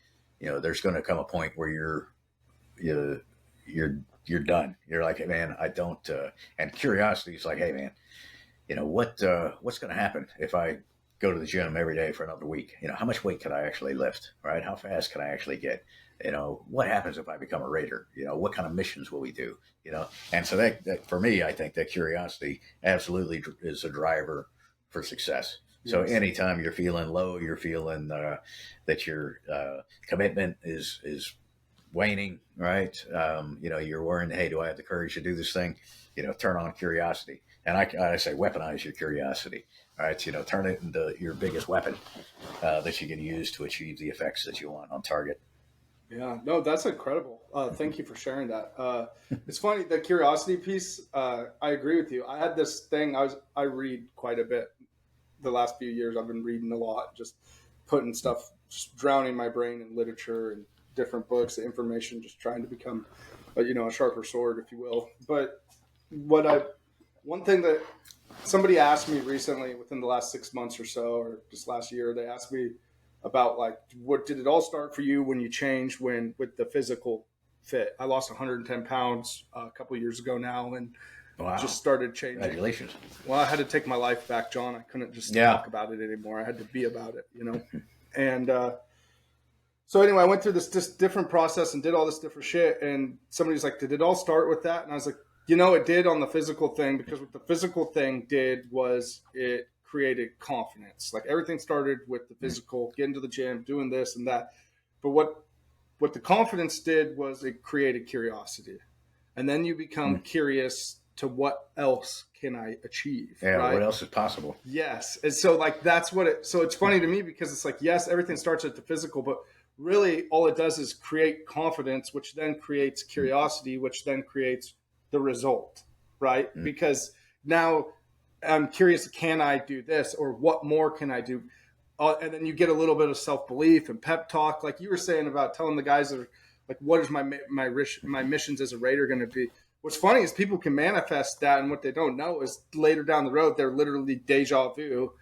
You know, there's going to come a point where you're done. You're like, hey, man, I don't. And curiosity is like, hey, man, you know what's going to happen if I go to the gym every day for another week. How much weight can I actually lift, right? How fast can I actually get? What happens if I become a raider? What kind of missions will we do? And so that for me, I think that curiosity absolutely is a driver for success. So anytime you're feeling low, you're feeling that your commitment is waning, right? You're worrying, hey, do I have the courage to do this thing? Turn on curiosity. And I say weaponize your curiosity, right? Turn it into your biggest weapon that you can use to achieve the effects that you want on target. Yeah, no, that's incredible. Thank you for sharing that. It's funny, the curiosity piece, I agree with you. I had this thing, I read quite a bit. The last few years, I've been reading a lot, just putting stuff, just drowning my brain in literature and different books, information, just trying to become, a sharper sword, if you will. But one thing that somebody asked me recently within the last 6 months or so, or just last year, they asked me about what did it all start for you when you changed with the physical fit? I lost 110 pounds a couple of years ago now, and just started changing. Congratulations. Well, I had to take my life back, John. I couldn't just talk about it anymore. I had to be about it, And so anyway, I went through this different process and did all this different shit. And somebody's like, did it all start with that? And I was like, it did on the physical thing, because what the physical thing did was it created confidence. Like everything started with the physical, getting to the gym, doing this and that. But what the confidence did was it created curiosity. And then you become curious to what else can I achieve? Yeah, right? What else is possible? Yes. And so that's so it's funny to me, because it's like, yes, everything starts at the physical, but really all it does is create confidence, which then creates curiosity, which then creates the result, right? Because now I'm curious, can I do this, or what more can I do? And then you get a little bit of self-belief and pep talk, like you were saying about telling the guys that are like, what is my missions as a raider going to be? What's funny is people can manifest that, and what they don't know is later down the road, they're literally deja vu,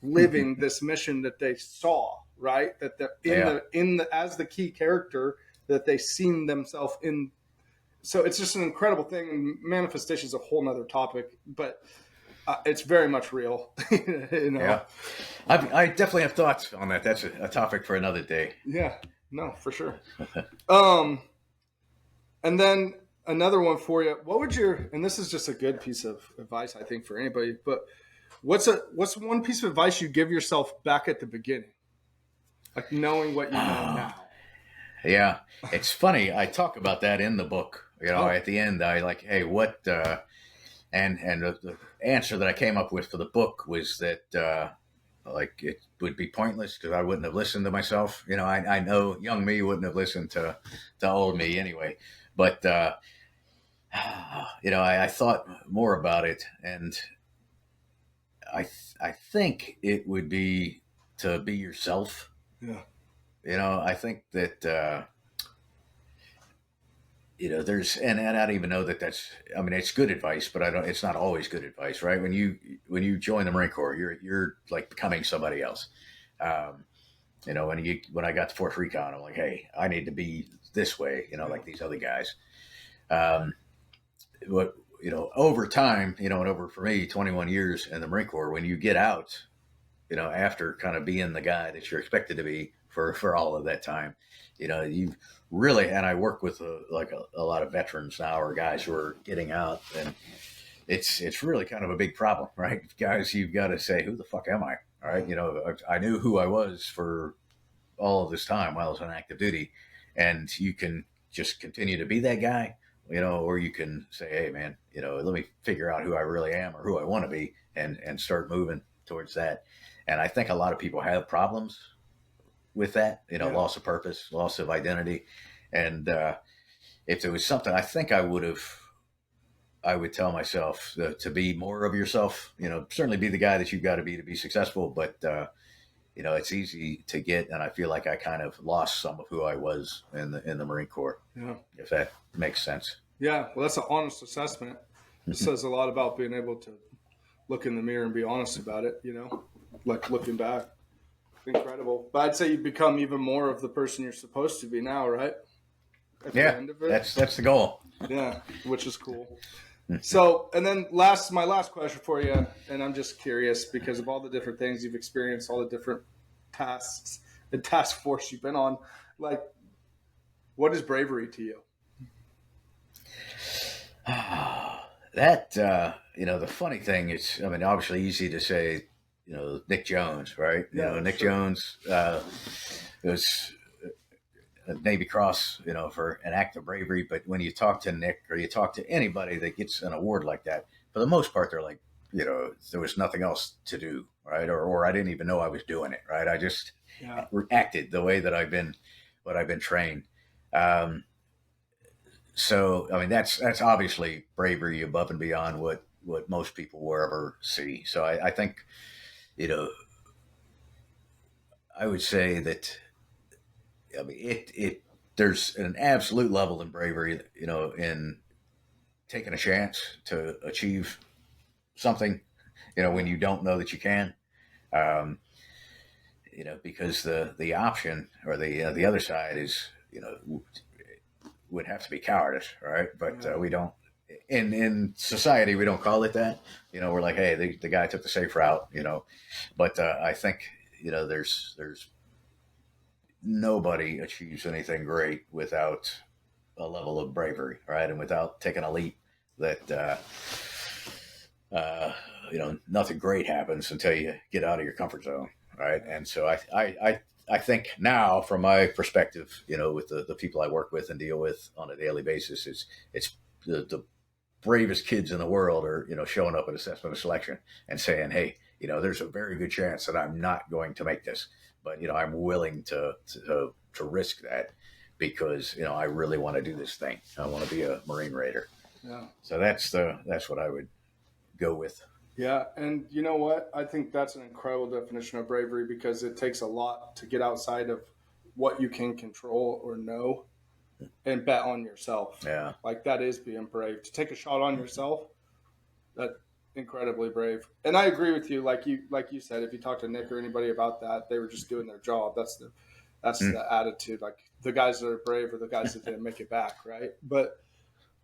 living this mission that they saw, right? That as the key character that they seen themselves in. So it's just an incredible thing, and manifestation is a whole nother topic, but it's very much real. Yeah, I definitely have thoughts on that. That's a topic for another day. Yeah, no, for sure. And then another one for you. What would and this is just a good piece of advice, I think, for anybody, but what's one piece of advice you give yourself back at the beginning? Like knowing what you know now. Yeah, it's funny. I talk about that in the book. At the end, I like, hey, what? And the answer that I came up with for the book was that it would be pointless, because I wouldn't have listened to myself. I know young me wouldn't have listened to old me anyway. But I thought more about it, and I think it would be to be yourself. Yeah. I think that. There's, and I don't even know that that's, I mean, it's good advice, but it's not always good advice, right? When you join the Marine Corps, you're like becoming somebody else. When I got to Fort Recon, I'm like, hey, I need to be this way, like these other guys. Over time, and over, for me, 21 years in the Marine Corps, when you get out, after kind of being the guy that you're expected to be for all of that time, you really, and I work with a lot of veterans now, or guys who are getting out, and it's really kind of a big problem, right? Guys, you've got to say, who the fuck am I? All right. I knew who I was for all of this time while I was on active duty, and you can just continue to be that guy, or you can say, hey man, let me figure out who I really am, or who I want to be, and start moving towards that. And I think a lot of people have problems with that, loss of purpose, loss of identity. And if there was something, I think I would tell myself to be more of yourself, certainly be the guy that you've got to be successful. But, it's easy to get, and I feel like I kind of lost some of who I was in the Marine Corps. Yeah. If that makes sense. Yeah. Well, that's an honest assessment. It says a lot about being able to look in the mirror and be honest about it, like looking back. Incredible. But I'd say you become even more of the person you're supposed to be now, right? At the end of it. That's the goal. Yeah, which is cool. So, and then my last question for you, and I'm just curious because of all the different things you've experienced, all the different tasks and task force you've been on, like, what is bravery to you? That the funny thing is, I mean, obviously easy to say, Nick Jones, right? Yeah, Nick sure. Jones was a Navy Cross, for an act of bravery. But when you talk to Nick or you talk to anybody that gets an award like that, for the most part, they're like, there was nothing else to do, right? Or I didn't even know I was doing it, right? I just Yeah. acted the way that I've been trained. Um, so I mean that's obviously bravery above and beyond what most people will ever see. So I think you know I would say that I mean it there's an absolute level in bravery in taking a chance to achieve something when you don't know that you can. Um, because the option or the other side is would have to be cowardice, right? But Yeah. we don't. In society, we don't call it that. We're like, hey, the guy took the safe route. But I think there's nobody achieves anything great without a level of bravery, right? And without taking a leap that nothing great happens until you get out of your comfort zone, right? And so I think now, from my perspective, with the people I work with and deal with on a daily basis, it's the bravest kids in the world are showing up at assessment and selection and saying, hey, there's a very good chance that I'm not going to make this, but I'm willing to risk that because I really want to do this thing. I want to be a Marine Raider. Yeah. So that's what I would go with. Yeah, and you know what? I think that's an incredible definition of bravery because it takes a lot to get outside of what you can control or know and bet on yourself. Yeah. Like that is being brave. To take a shot on yourself, that incredibly brave. And I agree with you. Like you said, if you talk to Nick or anybody about that, they were just doing their job. That's Mm. the attitude. Like the guys that are brave are the guys that didn't make it back, right? But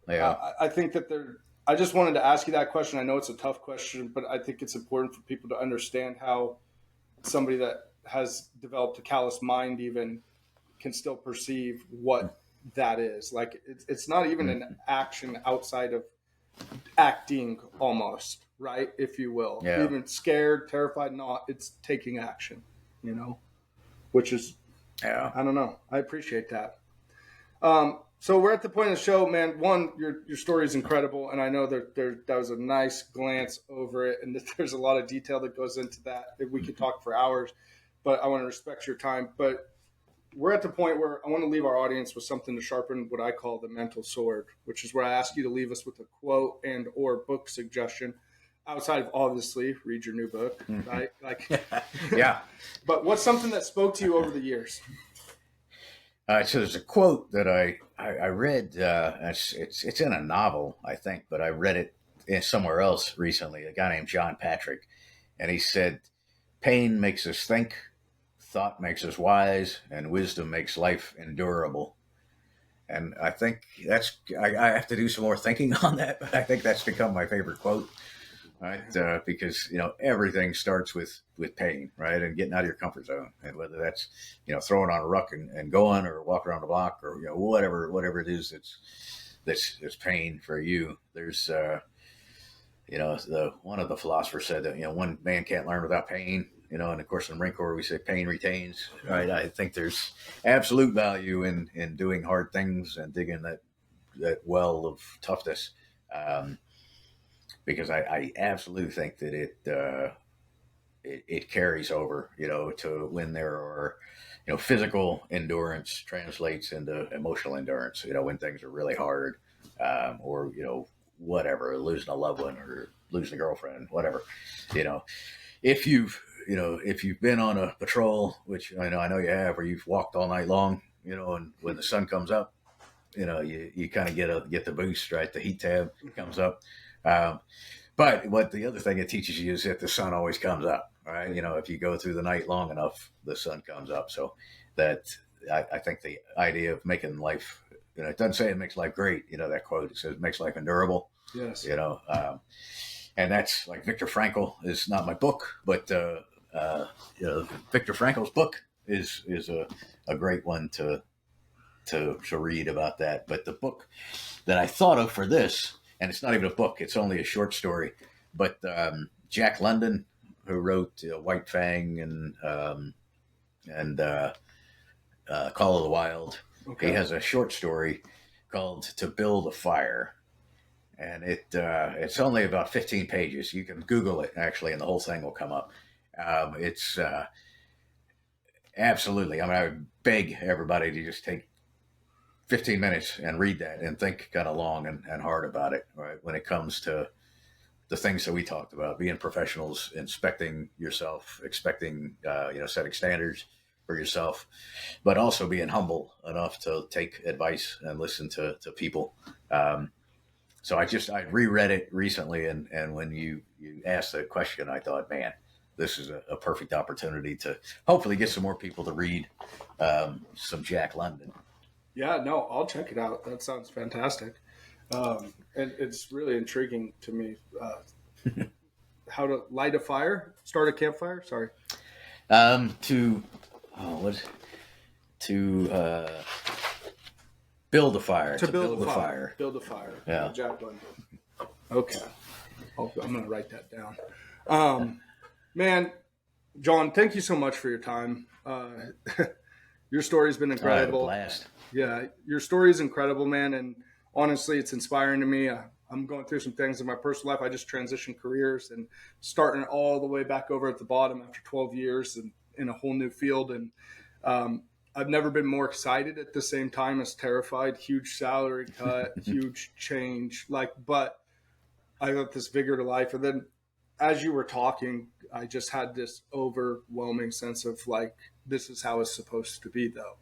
Yeah. I think that they're. I just wanted to ask you that question. I know it's a tough question, but I think it's important for people to understand how somebody that has developed a callous mind even can still perceive what that is. Like it's not even an action outside of acting, almost, right? If you will, Yeah. even scared, terrified, not. It's taking action. Which is, Yeah. I don't know. I appreciate that. So we're at the point of the show, man. One, your story is incredible, and I know that was a nice glance over it, and that there's a lot of detail that goes into that. We could talk for hours, but I want to respect your time. But we're at the point where I want to leave our audience with something to sharpen what I call the mental sword, which is where I ask you to leave us with a quote and or book suggestion. Outside of obviously read your new book, right? Like, Yeah. But what's something that spoke to you over the years? So there's a quote that I read. It's in a novel, I think, but I read it somewhere else recently. A guy named John Patrick, and he said, "Pain makes us think, thought makes us wise, and wisdom makes life endurable." And I think I have to do some more thinking on that, but I think that's become my favorite quote. Right, because everything starts with pain, right, and getting out of your comfort zone, and whether that's throwing on a ruck and going, or walking around the block, or whatever it is that's pain for you. There's the one of the philosophers said that one man can't learn without pain, and of course in the Marine Corps we say pain retains, right? I think there's absolute value in doing hard things and digging that well of toughness. Because I absolutely think that it carries over, to when there are, physical endurance translates into emotional endurance, when things are really hard, or, whatever, losing a loved one or losing a girlfriend, whatever, if you've been on a patrol, which I know you have, where you've walked all night long, and when the sun comes up, you kind of get the boost, right? The heat tab comes up. But what the other thing it teaches you is that the sun always comes up, right? If you go through the night long enough, the sun comes up. So that I think the idea of making life, it doesn't say it makes life great. That quote, it says it makes life endurable. Yes. You know, and that's like Viktor Frankl is not my book, but Viktor Frankl's book is a great one to read about that. But the book that I thought of for this, and it's not even a book; it's only a short story. But Jack London, who wrote White Fang and Call of the Wild, he has a short story called "To Build a Fire." And it's only about 15 pages. You can Google it, actually, and the whole thing will come up. It's absolutely, I mean, I would beg everybody to just take 15 minutes and read that and think kind of long and hard about it, right? When it comes to the things that we talked about, being professionals, inspecting yourself, expecting, setting standards for yourself, but also being humble enough to take advice and listen to people. So I reread it recently, and when you asked the question, I thought, man, this is a perfect opportunity to hopefully get some more people to read some Jack London. Yeah, no, I'll check it out. That sounds fantastic. And it's really intriguing to me. How to light a fire, start a campfire. Sorry. To build a fire. To build a fire. Build a fire. Yeah. Jack London. Okay. I'm going to write that down. Man, John, thank you so much for your time. Your story's been incredible. Blast. Yeah, your story is incredible, man. And honestly, it's inspiring to me. I'm going through some things in my personal life. I just transitioned careers and starting all the way back over at the bottom after 12 years and in a whole new field. And I've never been more excited at the same time as terrified. Huge salary cut, huge change. But I got this vigor to life. And then as you were talking, I just had this overwhelming sense of this is how it's supposed to be, though.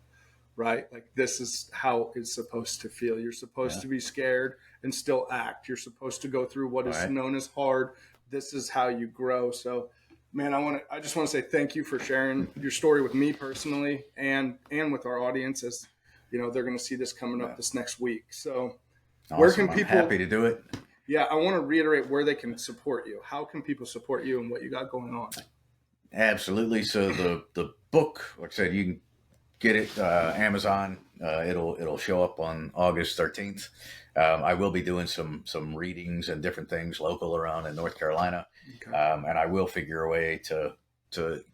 Right? This is how it's supposed to feel. You're supposed to be scared and still act. You're supposed to go through what is known as hard. This is how you grow. So, man, I just want to say thank you for sharing your story with me personally and with our audience, as they're going to see this coming up this next week. So, awesome. Where can people? I'm happy to do it. Yeah, I want to reiterate where they can support you. How can people support you and what you got going on? Absolutely. So the book, like I said, you can get it Amazon. It'll show up on August 13th. I will be doing some readings and different things local around in North Carolina, and I will figure a way to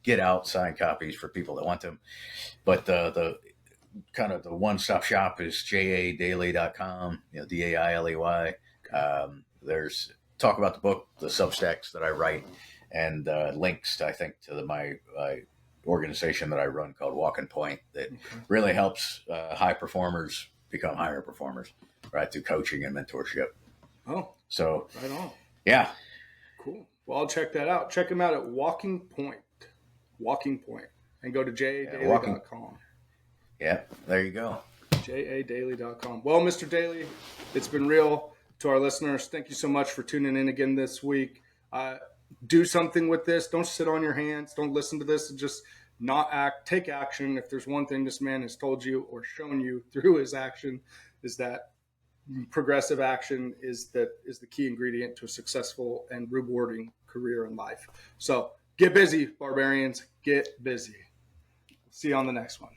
get out signed copies for people that want them. But the kind of the one-stop shop is jadailey.com. Dailey. There's talk about the book, the Substacks that I write, and links to my organization that I run called Walking Point that really helps high performers become higher performers, right, through coaching and mentorship. Oh, so right on. Yeah. Cool. Well, I'll check that out. Check them out at Walking Point, and go to jadailey.com. Yeah, there you go. jadailey.com. Well, Mr. Dailey, it's been real. To our listeners, thank you so much for tuning in again this week. Do something with this. Don't sit on your hands. Don't listen to this and just not act. Take action. If there's one thing this man has told you or shown you through his action, is that progressive action is the key ingredient to a successful and rewarding career in life. So get busy, barbarians. Get busy. See you on the next one.